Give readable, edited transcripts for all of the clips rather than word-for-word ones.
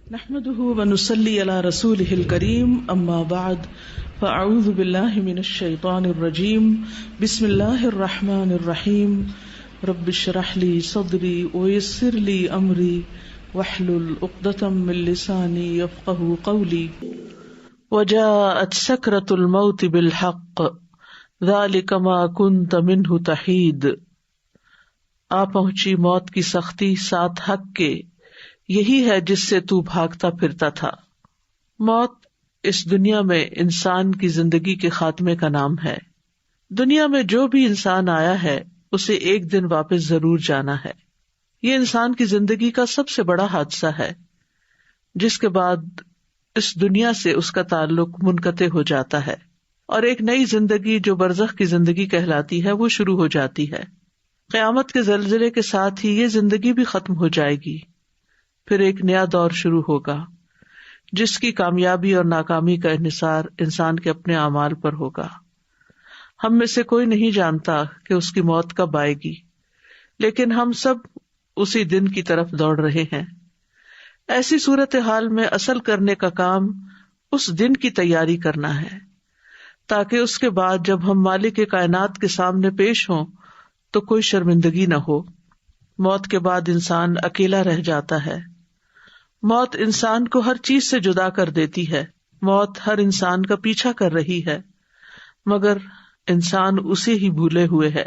نحمده ونصلي على رسوله الكريم اما بعد فاعوذ بالله من الشيطان الرجيم بسم الله الرحمن الرحيم رب اشرح لي صدري ويسر لي امري واحلل عقدة من لساني يفقهوا قولي وجاءت سكرة الموت بالحق ذلك ما كنت منه تحيد. آ پہنچی موت کی سختی ساتھ حق کے، یہی ہے جس سے تو بھاگتا پھرتا تھا. موت اس دنیا میں انسان کی زندگی کے خاتمے کا نام ہے. دنیا میں جو بھی انسان آیا ہے اسے ایک دن واپس ضرور جانا ہے. یہ انسان کی زندگی کا سب سے بڑا حادثہ ہے، جس کے بعد اس دنیا سے اس کا تعلق منقطع ہو جاتا ہے اور ایک نئی زندگی جو برزخ کی زندگی کہلاتی ہے وہ شروع ہو جاتی ہے. قیامت کے زلزلے کے ساتھ ہی یہ زندگی بھی ختم ہو جائے گی. پھر ایک نیا دور شروع ہوگا جس کی کامیابی اور ناکامی کا انحصار انسان کے اپنے اعمال پر ہوگا. ہم میں سے کوئی نہیں جانتا کہ اس کی موت کب آئے گی، لیکن ہم سب اسی دن کی طرف دوڑ رہے ہیں. ایسی صورتحال میں اصل کرنے کا کام اس دن کی تیاری کرنا ہے، تاکہ اس کے بعد جب ہم مالک کائنات کے سامنے پیش ہوں تو کوئی شرمندگی نہ ہو. موت کے بعد انسان اکیلا رہ جاتا ہے. موت انسان کو ہر چیز سے جدا کر دیتی ہے. موت ہر انسان کا پیچھا کر رہی ہے، مگر انسان اسے ہی بھولے ہوئے ہے.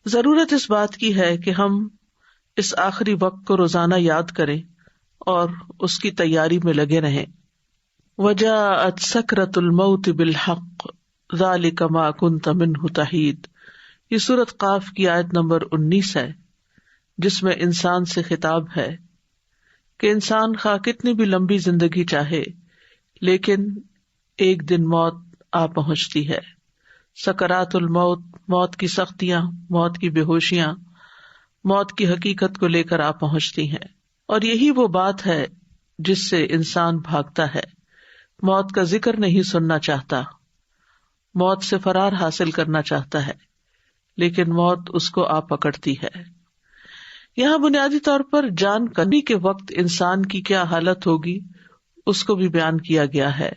ضرورت اس بات کی ہے کہ ہم اس آخری وقت کو روزانہ یاد کریں اور اس کی تیاری میں لگے رہیں. وجاءت سکرۃ الموت بالحق ذلک ما کنت منہ تحید. یہ سورۃ قاف کی آیت نمبر 19 ہے، جس میں انسان سے خطاب ہے کہ انسان خواہ کتنی بھی لمبی زندگی چاہے، لیکن ایک دن موت آ پہنچتی ہے. سکرات الموت، موت کی سختیاں، موت کی بے ہوشیاں موت کی حقیقت کو لے کر آ پہنچتی ہیں، اور یہی وہ بات ہے جس سے انسان بھاگتا ہے. موت کا ذکر نہیں سننا چاہتا، موت سے فرار حاصل کرنا چاہتا ہے، لیکن موت اس کو آ پکڑتی ہے. یہاں بنیادی طور پر جان کنی کے وقت انسان کی کیا حالت ہوگی اس کو بھی بیان کیا گیا ہے.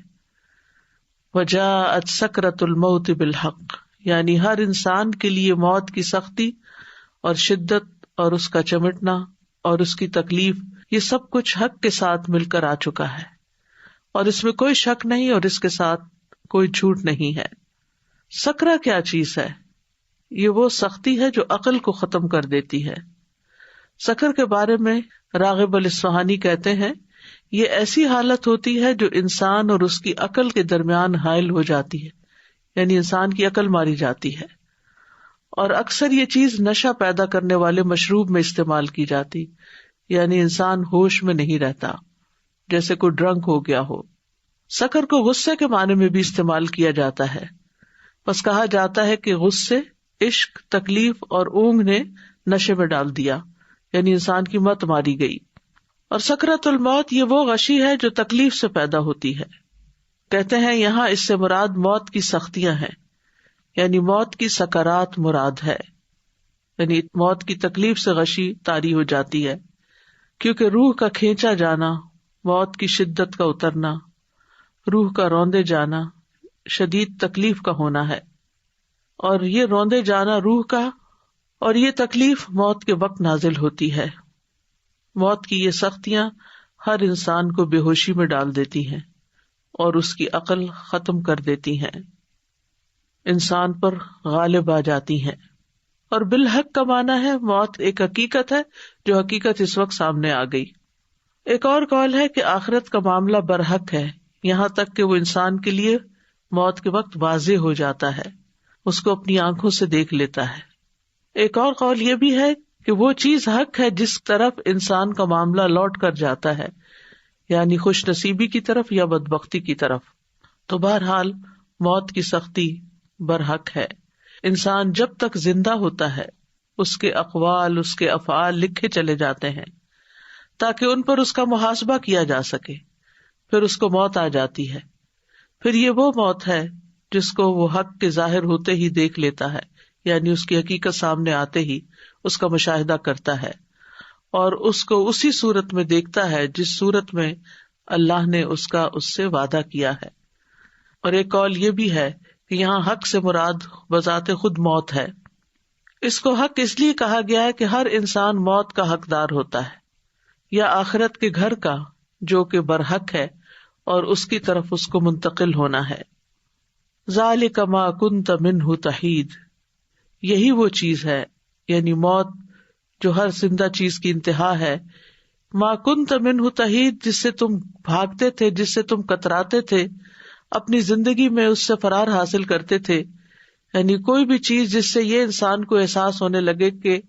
وجاءت سکرۃ الموت بالحق، یعنی ہر انسان کے لیے موت کی سختی اور شدت اور اس کا چمٹنا اور اس کی تکلیف، یہ سب کچھ حق کے ساتھ مل کر آ چکا ہے، اور اس میں کوئی شک نہیں اور اس کے ساتھ کوئی جھوٹ نہیں ہے. سکرہ کیا چیز ہے؟ یہ وہ سختی ہے جو عقل کو ختم کر دیتی ہے. سکر کے بارے میں راغب الاصفہانی کہتے ہیں، یہ ایسی حالت ہوتی ہے جو انسان اور اس کی عقل کے درمیان حائل ہو جاتی ہے، یعنی انسان کی عقل ماری جاتی ہے. اور اکثر یہ چیز نشہ پیدا کرنے والے مشروب میں استعمال کی جاتی، یعنی انسان ہوش میں نہیں رہتا، جیسے کوئی ڈرنک ہو گیا ہو. سکر کو غصے کے معنی میں بھی استعمال کیا جاتا ہے. بس کہا جاتا ہے کہ غصے، عشق، تکلیف اور اونگ نے نشے میں ڈال دیا، یعنی انسان کی مت ماری گئی. اور سکرۃ الموت یہ وہ غشی ہے جو تکلیف سے پیدا ہوتی ہے. کہتے ہیں یہاں اس سے مراد موت کی سختیاں ہیں، یعنی موت کی سکرات مراد ہے، یعنی موت کی تکلیف سے غشی طاری ہو جاتی ہے، کیونکہ روح کا کھینچا جانا، موت کی شدت کا اترنا، روح کا روندے جانا شدید تکلیف کا ہونا ہے. اور یہ روندے جانا روح کا اور یہ تکلیف موت کے وقت نازل ہوتی ہے. موت کی یہ سختیاں ہر انسان کو بے ہوشی میں ڈال دیتی ہیں اور اس کی عقل ختم کر دیتی ہیں، انسان پر غالب آ جاتی ہیں. اور بالحق کا معنی ہے موت ایک حقیقت ہے جو حقیقت اس وقت سامنے آ گئی. ایک اور قول ہے کہ آخرت کا معاملہ برحق ہے، یہاں تک کہ وہ انسان کے لیے موت کے وقت واضح ہو جاتا ہے، اس کو اپنی آنکھوں سے دیکھ لیتا ہے. ایک اور قول یہ بھی ہے کہ وہ چیز حق ہے جس طرف انسان کا معاملہ لوٹ کر جاتا ہے، یعنی خوش نصیبی کی طرف یا بدبختی کی طرف. تو بہرحال موت کی سختی برحق ہے. انسان جب تک زندہ ہوتا ہے اس کے اقوال، اس کے افعال لکھے چلے جاتے ہیں تاکہ ان پر اس کا محاسبہ کیا جا سکے. پھر اس کو موت آ جاتی ہے. پھر یہ وہ موت ہے جس کو وہ حق کے ظاہر ہوتے ہی دیکھ لیتا ہے، یعنی اس کی حقیقت سامنے آتے ہی اس کا مشاہدہ کرتا ہے، اور اس کو اسی صورت میں دیکھتا ہے جس صورت میں اللہ نے اس سے وعدہ کیا ہے. اور ایک قول یہ بھی ہے کہ یہاں حق سے مراد بذات خود موت ہے. اس کو حق اس لیے کہا گیا ہے کہ ہر انسان موت کا حقدار ہوتا ہے یا آخرت کے گھر کا جو کہ برحق ہے اور اس کی طرف اس کو منتقل ہونا ہے. ذالک ما کنت منہ تحید، یہی وہ چیز ہے یعنی موت جو ہر زندہ چیز کی انتہا ہے. ما کنت منہ تحید، جس سے تم بھاگتے تھے، جس سے تم کتراتے تھے، اپنی زندگی میں اس سے فرار حاصل کرتے تھے. یعنی کوئی بھی چیز جس سے یہ انسان کو احساس ہونے لگے کہ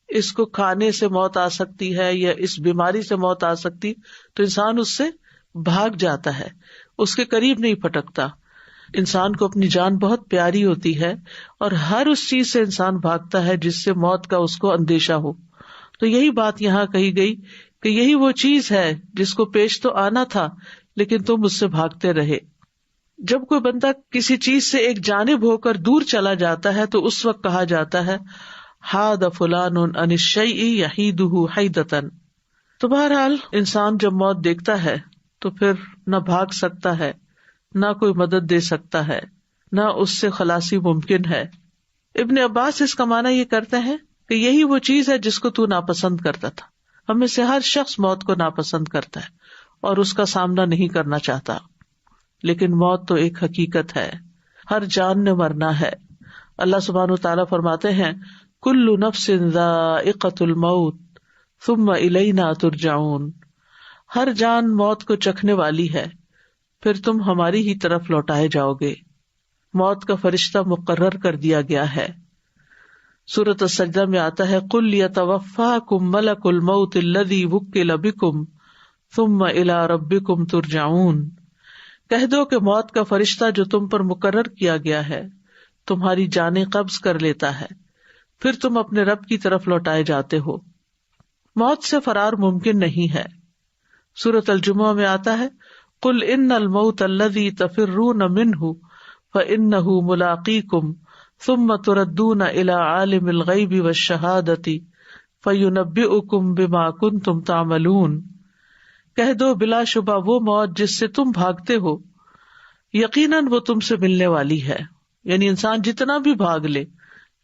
اس کو کھانے سے موت آ سکتی ہے یا اس بیماری سے موت آ سکتی، تو انسان اس سے بھاگ جاتا ہے، اس کے قریب نہیں پھٹکتا. انسان کو اپنی جان بہت پیاری ہوتی ہے اور ہر اس چیز سے انسان بھاگتا ہے جس سے موت کا اس کو اندیشہ ہو. تو یہی بات یہاں کہی گئی کہ یہی وہ چیز ہے جس کو پیش تو آنا تھا لیکن تم اس سے بھاگتے رہے. جب کوئی بندہ کسی چیز سے ایک جانب ہو کر دور چلا جاتا ہے تو اس وقت کہا جاتا ہے حاد فلان عن الشیء یحیدہ حیدۃ. تو بہرحال انسان جب موت دیکھتا ہے تو پھر نہ بھاگ سکتا ہے، نہ کوئی مدد دے سکتا ہے، نہ اس سے خلاصی ممکن ہے. ابن عباس اس کا معنی یہ کرتے ہیں کہ یہی وہ چیز ہے جس کو تو ناپسند کرتا تھا. ہم میں سے ہر شخص موت کو ناپسند کرتا ہے اور اس کا سامنا نہیں کرنا چاہتا، لیکن موت تو ایک حقیقت ہے، ہر جان نے مرنا ہے. اللہ سبحانہ وتعالیٰ فرماتے ہیں کل نفس ذائقۃ الموت ثم الینا ترجعون، ہر جان موت کو چکھنے والی ہے، پھر تم ہماری ہی طرف لوٹائے جاؤ گے. موت کا فرشتہ مقرر کر دیا گیا ہے. سورۃ السجدہ میں آتا ہے قل یتوفاکم ملک الموت الذی وکل بکم ثم الی ربکم ترجعون، کہہ دو کہ موت کا فرشتہ جو تم پر مقرر کیا گیا ہے تمہاری جانیں قبض کر لیتا ہے، پھر تم اپنے رب کی طرف لوٹائے جاتے ہو. موت سے فرار ممکن نہیں ہے. سورۃ الجمعہ میں آتا ہے قل ان الموت الذی تفرون منہ فانہ ملاقیکم ثم تردون الی عالم الغیب والشہادۃ فینبئکم بما کنتم تعملون، کہہ دو بلا شبہ وہ موت جس سے تم بھاگتے ہو یقیناً وہ تم سے ملنے والی ہے. یعنی انسان جتنا بھی بھاگ لے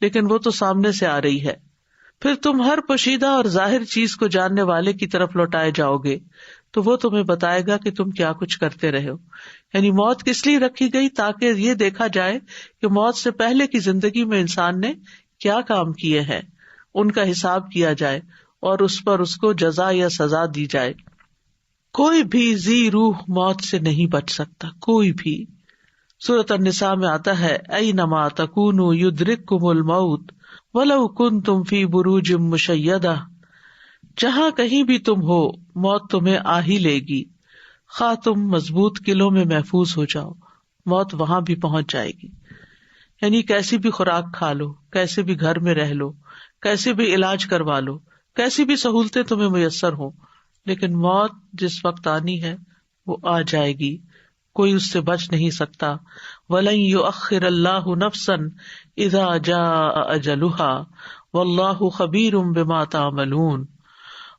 لیکن وہ تو سامنے سے آ رہی ہے. پھر تم ہر پوشیدہ اور ظاہر چیز کو جاننے والے کی طرف لوٹائے جاؤ گے تو وہ تمہیں بتائے گا کہ تم کیا کچھ کرتے رہے ہو. یعنی موت کس لیے رکھی گئی؟ تاکہ یہ دیکھا جائے کہ موت سے پہلے کی زندگی میں انسان نے کیا کام کیے ہیں، ان کا حساب کیا جائے اور اس پر اس کو جزا یا سزا دی جائے. کوئی بھی ذی روح موت سے نہیں بچ سکتا، کوئی بھی. سورۃ النساء میں آتا ہے اینما تکونوا یدرککم الموت ولو کنتم فی بروج مشیدہ، جہاں کہیں بھی تم ہو موت تمہیں آ ہی لے گی، خواہ تم مضبوط قلعوں میں محفوظ ہو جاؤ، موت وہاں بھی پہنچ جائے گی. یعنی کیسی بھی خوراک کھا لو، کیسے بھی گھر میں رہ لو، کیسے بھی علاج کروا لو، کیسی بھی سہولتیں تمہیں میسر ہوں، لیکن موت جس وقت آنی ہے وہ آ جائے گی، کوئی اس سے بچ نہیں سکتا. وَلَن يُؤَخِّرَ اللَّهُ نَفْسًا إِذَا جَاءَ أَجَلُهَا وَاللَّهُ خَبِيرٌ بِمَا تَعْمَلُونَ،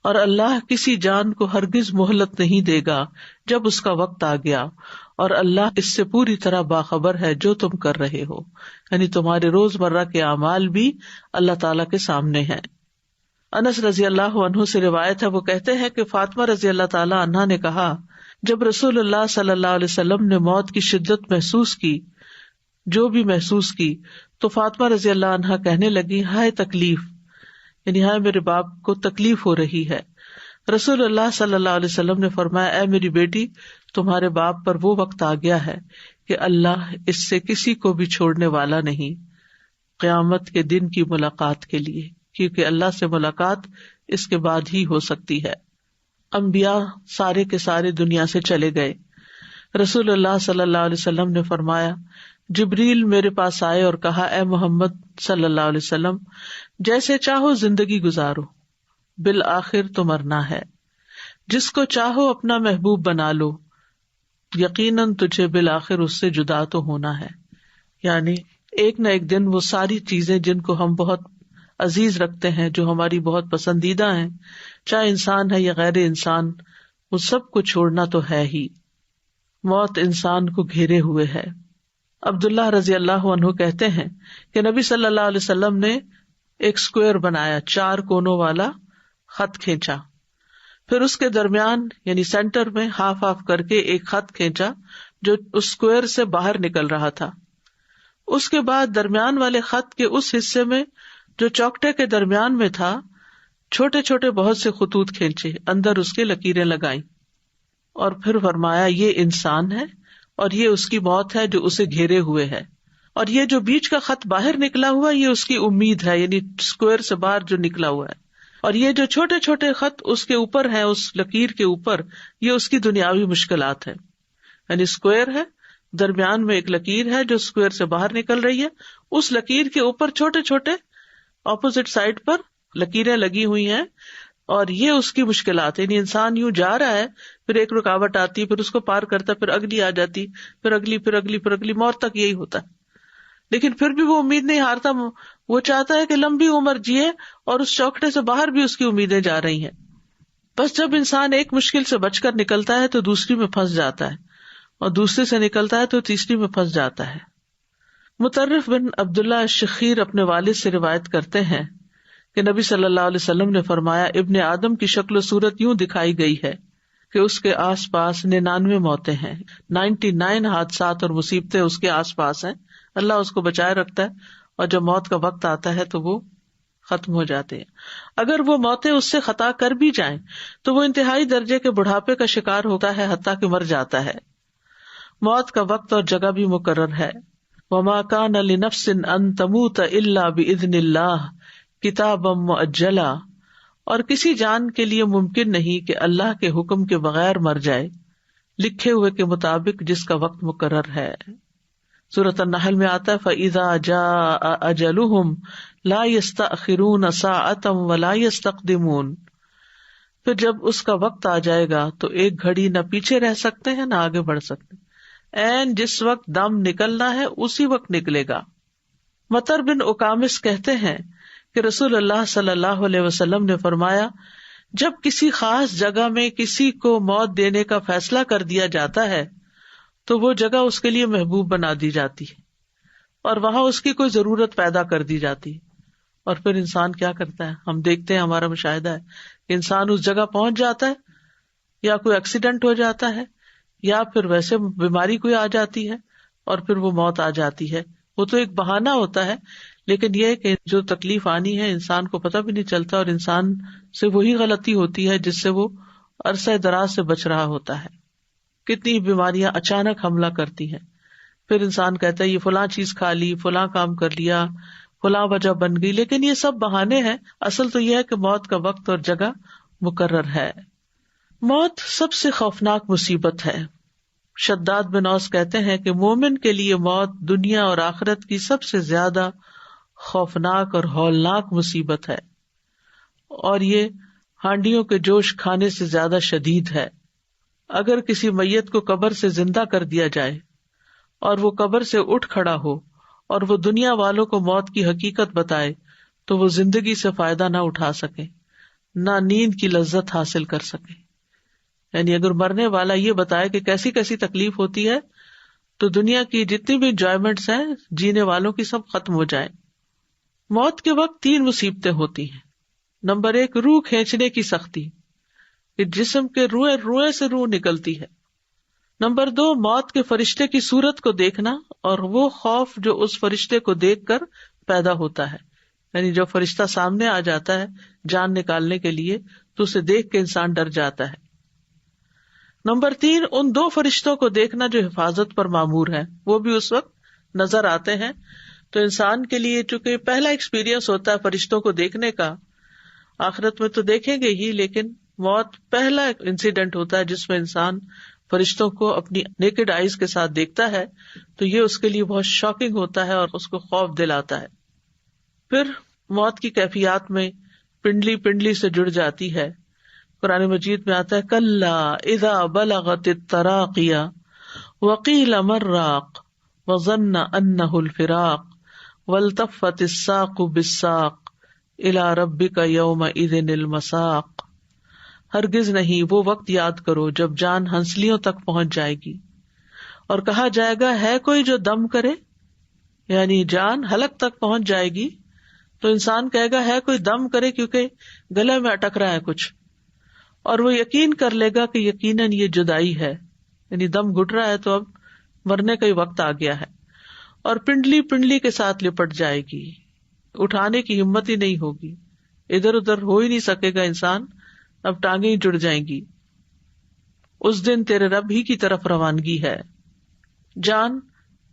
اور اللہ کسی جان کو ہرگز مہلت نہیں دے گا جب اس کا وقت آ گیا، اور اللہ اس سے پوری طرح باخبر ہے جو تم کر رہے ہو. یعنی تمہارے روزمرہ کے اعمال بھی اللہ تعالیٰ کے سامنے ہیں. انس رضی اللہ عنہ سے روایت ہے، وہ کہتے ہیں کہ فاطمہ رضی اللہ تعالی عنہا نے کہا جب رسول اللہ صلی اللہ علیہ وسلم نے موت کی شدت محسوس کی، جو بھی محسوس کی، تو فاطمہ رضی اللہ عنہا کہنے لگی ہائے تکلیف، یعنی ہائے میرے باپ کو تکلیف ہو رہی ہے. رسول اللہ صلی اللہ علیہ وسلم نے فرمایا اے میری بیٹی، تمہارے باپ پر وہ وقت آ گیا ہے کہ اللہ اس سے کسی کو بھی چھوڑنے والا نہیں قیامت کے دن کی ملاقات کے لیے، کیونکہ اللہ سے ملاقات اس کے بعد ہی ہو سکتی ہے. انبیاء سارے کے سارے دنیا سے چلے گئے. رسول اللہ صلی اللہ علیہ وسلم نے فرمایا جبریل میرے پاس آئے اور کہا اے محمد صلی اللہ علیہ وسلم، جیسے چاہو زندگی گزارو، بالآخر تو مرنا ہے، جس کو چاہو اپنا محبوب بنا لو، یقیناً تجھے بالآخر اس سے جدا تو ہونا ہے. یعنی ایک نہ ایک دن وہ ساری چیزیں جن کو ہم بہت عزیز رکھتے ہیں، جو ہماری بہت پسندیدہ ہیں، چاہے انسان ہے یا غیر انسان، وہ سب کو چھوڑنا تو ہے ہی۔ موت انسان کو گھیرے ہوئے ہے۔ عبداللہ رضی اللہ عنہ کہتے ہیں کہ نبی صلی اللہ علیہ وسلم نے ایک اسکوئر بنایا، 4 کونوں والا خط کھینچا، پھر اس کے درمیان یعنی سینٹر میں ہاف کر کے ایک خط کھینچا جو اس اسکوئر سے باہر نکل رہا تھا۔ اس کے بعد درمیان والے خط کے اس حصے میں جو چوکٹے کے درمیان میں تھا چھوٹے چھوٹے بہت سے خطوط کھینچے، اندر اس کے لکیریں لگائیں، اور پھر فرمایا یہ انسان ہے اور یہ اس کی موت ہے جو اسے گھیرے ہوئے ہے، اور یہ جو بیچ کا خط باہر نکلا ہوا یہ اس کی امید ہے، یعنی اسکوئر سے باہر جو نکلا ہوا ہے، اور یہ جو چھوٹے چھوٹے خط اس کے اوپر ہیں، اس لکیر کے اوپر، یہ اس کی دنیاوی مشکلات ہے۔ یعنی اسکوئر ہے، درمیان میں ایک لکیر ہے جو اسکوئر سے باہر نکل رہی ہے، اس لکیر کے اوپر چھوٹے چھوٹے اپوزٹ سائڈ پر لکیریں لگی ہوئی ہیں، اور یہ اس کی مشکلات ہے۔ یعنی انسان یوں جا رہا ہے، پھر ایک رکاوٹ آتی، پھر اس کو پار کرتا، پھر اگلی آ جاتی، پھر اگلی، پھر اگلی، پھر اگلی، موت تک یہی ہوتا ہے، لیکن پھر بھی وہ امید نہیں ہارتا، وہ چاہتا ہے کہ لمبی عمر جیے، اور اس چوکٹے سے باہر بھی اس کی امیدیں جا رہی ہیں۔ بس جب انسان ایک مشکل سے بچ کر نکلتا ہے تو دوسری میں پھنس جاتا ہے، اور دوسرے سے نکلتا ہے تو تیسری میں پھنس جاتا ہے۔ مطرف بن عبداللہ الشخیر اپنے والد سے روایت کرتے ہیں کہ نبی صلی اللہ علیہ وسلم نے فرمایا، ابن آدم کی شکل و صورت یوں دکھائی گئی ہے کہ اس کے آس پاس 99 موتیں ہیں، 99 حادثات اور مصیبتیں اس کے آس پاس ہیں، اللہ اس کو بچائے رکھتا ہے، اور جب موت کا وقت آتا ہے تو وہ ختم ہو جاتے ہیں۔ اگر وہ موتیں اس سے خطا کر بھی جائیں تو وہ انتہائی درجے کے بڑھاپے کا شکار ہوتا ہے، حتیٰ کہ مر جاتا ہے۔ موت کا وقت اور جگہ بھی مقرر ہے۔ وَمَا كَانَ لِنَفْسٍ أَن تَمُوتَ إِلَّا بِإِذْنِ اللَّهِ كِتَابًا مُؤَجَّلًا، اور کسی جان کے لیے ممکن نہیں کہ اللہ کے حکم کے بغیر مر جائے، لکھے ہوئے کے مطابق جس کا وقت مقرر ہے۔ سورۃ النحل میں آتا ہے فَإِذَا جَاءَ أَجَلُهُمْ لَا يَسْتَأْخِرُونَ سَاعَةً وَلَا يَسْتَقْدِمُونَ، پھر جب اس کا وقت آ جائے گا تو ایک گھڑی نہ پیچھے رہ سکتے ہیں نہ آگے بڑھ سکتے، عین جس وقت دم نکلنا ہے اسی وقت نکلے گا۔ مطر بن اکامس کہتے ہیں کہ رسول اللہ صلی اللہ علیہ وسلم نے فرمایا، جب کسی خاص جگہ میں کسی کو موت دینے کا فیصلہ کر دیا جاتا ہے تو وہ جگہ اس کے لیے محبوب بنا دی جاتی ہے، اور وہاں اس کی کوئی ضرورت پیدا کر دی جاتی ہے، اور پھر انسان کیا کرتا ہے، ہم دیکھتے ہیں، ہمارا مشاہدہ ہے کہ انسان اس جگہ پہنچ جاتا ہے، یا کوئی ایکسیڈنٹ ہو جاتا ہے، یا پھر ویسے بیماری کوئی آ جاتی ہے اور پھر وہ موت آ جاتی ہے۔ وہ تو ایک بہانہ ہوتا ہے، لیکن یہ کہ جو تکلیف آنی ہے انسان کو پتہ بھی نہیں چلتا، اور انسان سے وہی غلطی ہوتی ہے جس سے وہ عرصہ دراز سے بچ رہا ہوتا ہے۔ کتنی بیماریاں اچانک حملہ کرتی ہیں، پھر انسان کہتا ہے یہ فلاں چیز کھا لی، فلاں کام کر لیا، فلاں وجہ بن گئی، لیکن یہ سب بہانے ہیں، اصل تو یہ ہے کہ موت کا وقت اور جگہ مقرر ہے۔ موت سب سے خوفناک مصیبت ہے۔ شداد بن اوس کہتے ہیں کہ مومن کے لیے موت دنیا اور آخرت کی سب سے زیادہ خوفناک اور ہولناک مصیبت ہے، اور یہ ہانڈیوں کے جوش کھانے سے زیادہ شدید ہے۔ اگر کسی میت کو قبر سے زندہ کر دیا جائے اور وہ قبر سے اٹھ کھڑا ہو اور وہ دنیا والوں کو موت کی حقیقت بتائے تو وہ زندگی سے فائدہ نہ اٹھا سکے، نہ نیند کی لذت حاصل کر سکے۔ یعنی اگر مرنے والا یہ بتائے کہ کیسی کیسی تکلیف ہوتی ہے تو دنیا کی جتنی بھی انجوائمنٹس ہیں جینے والوں کی سب ختم ہو جائیں۔ موت کے وقت 3 مصیبتیں ہوتی ہیں۔ نمبر 1، روح کھینچنے کی سختی، کہ جسم کے روئیں سے روح نکلتی ہے۔ نمبر 2، موت کے فرشتے کی صورت کو دیکھنا اور وہ خوف جو اس فرشتے کو دیکھ کر پیدا ہوتا ہے، یعنی جب فرشتہ سامنے آ جاتا ہے جان نکالنے کے لیے تو اسے دیکھ کے انسان ڈر جاتا ہے۔ نمبر 3، ان 2 فرشتوں کو دیکھنا جو حفاظت پر مامور ہیں، وہ بھی اس وقت نظر آتے ہیں۔ تو انسان کے لیے چونکہ پہلا ایکسپیرینس ہوتا ہے فرشتوں کو دیکھنے کا، آخرت میں تو دیکھیں گے ہی، لیکن موت پہلا انسیڈنٹ ہوتا ہے جس میں انسان فرشتوں کو اپنی نیکڈ آئیز کے ساتھ دیکھتا ہے، تو یہ اس کے لیے بہت شاکنگ ہوتا ہے اور اس کو خوف دلاتا ہے۔ پھر موت کی کیفیات میں پنڈلی پنڈلی سے جڑ جاتی ہے۔ قرآن مجید میں آتا ہے کلا اذا بلغت التراقی وقیل من راق وظن انہ الفراق والتفت الساق بالساق الی ربک یومئذ المساق، ہرگز نہیں وہ وقت یاد کرو جب جان ہنسلیوں تک پہنچ جائے گی، اور کہا جائے گا ہے کوئی جو دم کرے، یعنی جان حلق تک پہنچ جائے گی تو انسان کہے گا ہے کوئی دم کرے، کیونکہ گلے میں اٹک رہا ہے کچھ، اور وہ یقین کر لے گا کہ یقیناً یہ جدائی ہے، یعنی دم گھٹ رہا ہے تو اب مرنے کا ہی وقت آ گیا ہے، اور پنڈلی پنڈلی کے ساتھ لپٹ جائے گی، اٹھانے کی ہمت ہی نہیں ہوگی، ادھر ادھر ہو ہی نہیں سکے گا انسان، اب ٹانگیں ہی جڑ جائیں گی۔ اس دن تیرے رب ہی کی طرف روانگی ہے۔ جان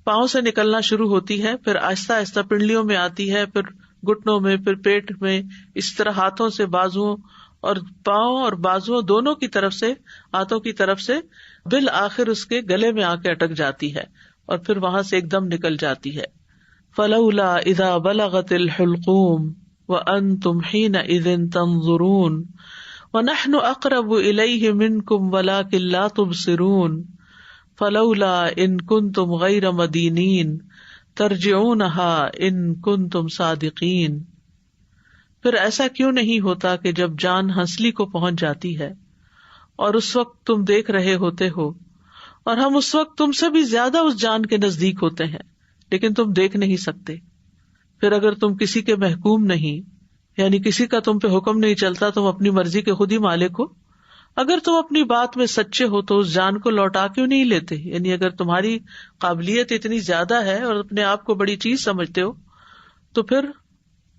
پاؤں سے نکلنا شروع ہوتی ہے، پھر آہستہ آہستہ پنڈلیوں میں آتی ہے، پھر گھٹنوں میں، پھر پیٹ میں، اس طرح ہاتھوں سے، بازوؤں اور پاؤں اور بازوؤں دونوں کی طرف سے، ہاتھوں کی طرف سے، بالآخر اس کے گلے میں آ کے اٹک جاتی ہے اور پھر وہاں سے ایک دم نکل جاتی ہے۔ فلولا اذا بلغت الحلقوم وانتم حینئذ تنظرون ونحن اقرب الیہ منکم ولکن لا تبصرون فلولا ان کنتم غیر مدینین ترجعونها ان کنتم صادقین۔ پھر ایسا کیوں نہیں ہوتا کہ جب جان ہنسلی کو پہنچ جاتی ہے اور اس وقت تم دیکھ رہے ہوتے ہو، اور ہم اس وقت تم سے بھی زیادہ اس جان کے نزدیک ہوتے ہیں لیکن تم دیکھ نہیں سکتے۔ پھر اگر تم کسی کے محکوم نہیں، یعنی کسی کا تم پہ حکم نہیں چلتا، تم اپنی مرضی کے خود ہی مالک ہو، اگر تم اپنی بات میں سچے ہو تو اس جان کو لوٹا کیوں نہیں لیتے؟ یعنی اگر تمہاری قابلیت اتنی زیادہ ہے اور اپنے آپ کو بڑی چیز سمجھتے ہو تو پھر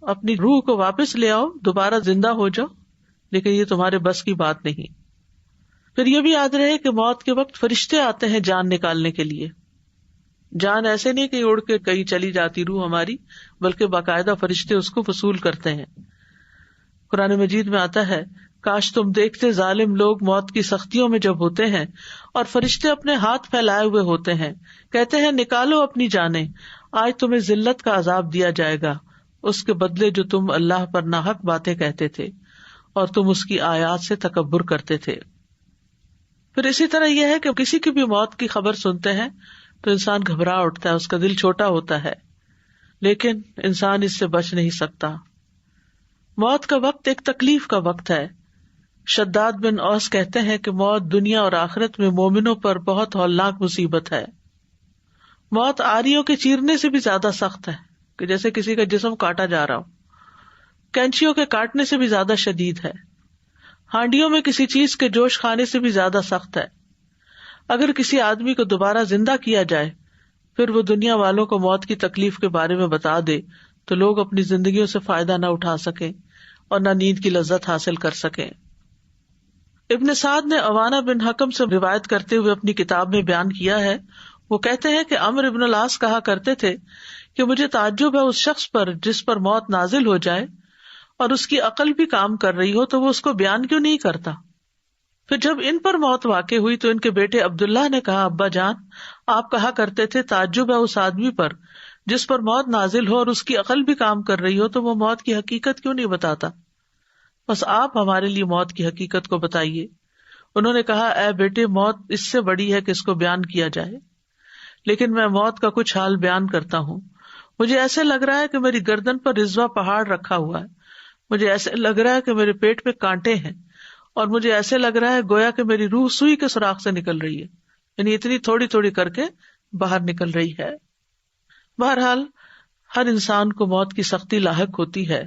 اپنی روح کو واپس لے آؤ، دوبارہ زندہ ہو جاؤ، لیکن یہ تمہارے بس کی بات نہیں۔ پھر یہ بھی یاد رہے کہ موت کے وقت فرشتے آتے ہیں جان نکالنے کے لیے۔ جان ایسے نہیں کہ اڑ کے کہیں چلی جاتی روح ہماری، بلکہ باقاعدہ فرشتے اس کو وصول کرتے ہیں۔ قرآن مجید میں آتا ہے، کاش تم دیکھتے ظالم لوگ موت کی سختیوں میں جب ہوتے ہیں اور فرشتے اپنے ہاتھ پھیلائے ہوئے ہوتے ہیں، کہتے ہیں نکالو اپنی جانیں، آج تمہیں ذلت کا عذاب دیا جائے گا اس کے بدلے جو تم اللہ پر ناحق باتیں کہتے تھے اور تم اس کی آیات سے تکبر کرتے تھے۔ پھر اسی طرح یہ ہے کہ کسی کی بھی موت کی خبر سنتے ہیں تو انسان گھبرا اٹھتا ہے، اس کا دل چھوٹا ہوتا ہے، لیکن انسان اس سے بچ نہیں سکتا۔ موت کا وقت ایک تکلیف کا وقت ہے۔ شداد بن اوس کہتے ہیں کہ موت دنیا اور آخرت میں مومنوں پر بہت ہولناک مصیبت ہے۔ موت آریوں کے چیرنے سے بھی زیادہ سخت ہے، کہ جیسے کسی کا جسم کاٹا جا رہا ہو، کینچیوں کے کاٹنے سے بھی زیادہ شدید ہے، ہانڈیوں میں کسی چیز کے جوش کھانے سے بھی زیادہ سخت ہے۔ اگر کسی آدمی کو دوبارہ زندہ کیا جائے پھر وہ دنیا والوں کو موت کی تکلیف کے بارے میں بتا دے تو لوگ اپنی زندگیوں سے فائدہ نہ اٹھا سکیں اور نہ نیند کی لذت حاصل کر سکیں۔ ابن سعد نے عوانہ بن حکم سے روایت کرتے ہوئے اپنی کتاب میں بیان کیا ہے، وہ کہتے ہیں کہ عمرو بن العاص کہا کرتے تھے کہ مجھے تعجب ہے اس شخص پر جس پر موت نازل ہو جائے اور اس کی عقل بھی کام کر رہی ہو تو وہ اس کو بیان کیوں نہیں کرتا۔ پھر جب ان پر موت واقع ہوئی تو ان کے بیٹے عبداللہ نے کہا، ابا جان آپ کہا کرتے تھے تعجب ہے اس آدمی پر جس پر موت نازل ہو اور اس کی عقل بھی کام کر رہی ہو تو وہ موت کی حقیقت کیوں نہیں بتاتا؟ بس آپ ہمارے لیے موت کی حقیقت کو بتائیے۔ انہوں نے کہا، اے بیٹے موت اس سے بڑی ہے کہ اس کو بیان کیا جائے، لیکن میں موت کا کچھ حال بیان کرتا ہوں۔ مجھے ایسے لگ رہا ہے کہ میری گردن پر رضوا پہاڑ رکھا ہوا ہے، مجھے ایسے لگ رہا ہے کہ میرے پیٹ میں کانٹے ہیں، اور مجھے ایسے لگ رہا ہے گویا کہ میری روح سوئی کے سوراخ سے نکل رہی ہے، یعنی اتنی تھوڑی تھوڑی کر کے باہر نکل رہی ہے۔ بہرحال ہر انسان کو موت کی سختی لاحق ہوتی ہے،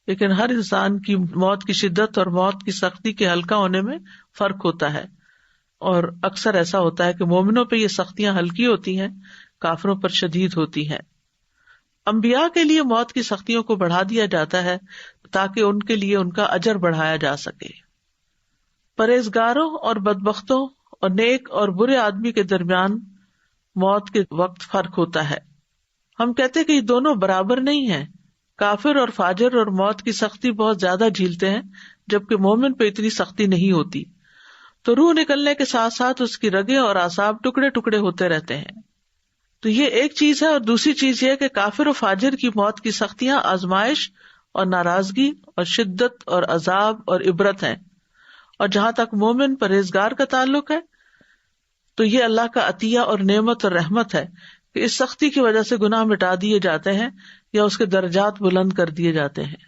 لیکن ہر انسان کی موت کی شدت اور موت کی سختی کے ہلکا ہونے میں فرق ہوتا ہے، اور اکثر ایسا ہوتا ہے کہ مومنوں پہ یہ سختیاں ہلکی ہوتی ہیں، کافروں پر شدید ہوتی ہیں۔ انبیاء کے لیے موت کی سختیوں کو بڑھا دیا جاتا ہے تاکہ ان کے لیے ان کا اجر بڑھایا جا سکے۔ پرہیزگاروں اور بدبختوں اور نیک اور برے آدمی کے درمیان موت کے وقت فرق ہوتا ہے۔ ہم کہتے کہ یہ دونوں برابر نہیں ہیں، کافر اور فاجر اور موت کی سختی بہت زیادہ جھیلتے ہیں جبکہ مومن پہ اتنی سختی نہیں ہوتی۔ تو روح نکلنے کے ساتھ ساتھ اس کی رگیں اور اعصاب ٹکڑے ٹکڑے ہوتے رہتے ہیں۔ تو یہ ایک چیز ہے، اور دوسری چیز یہ کہ کافر و فاجر کی موت کی سختیاں آزمائش اور ناراضگی اور شدت اور عذاب اور عبرت ہیں، اور جہاں تک مومن پرہیزگار کا تعلق ہے تو یہ اللہ کا عطیہ اور نعمت اور رحمت ہے کہ اس سختی کی وجہ سے گناہ مٹا دیے جاتے ہیں یا اس کے درجات بلند کر دیے جاتے ہیں۔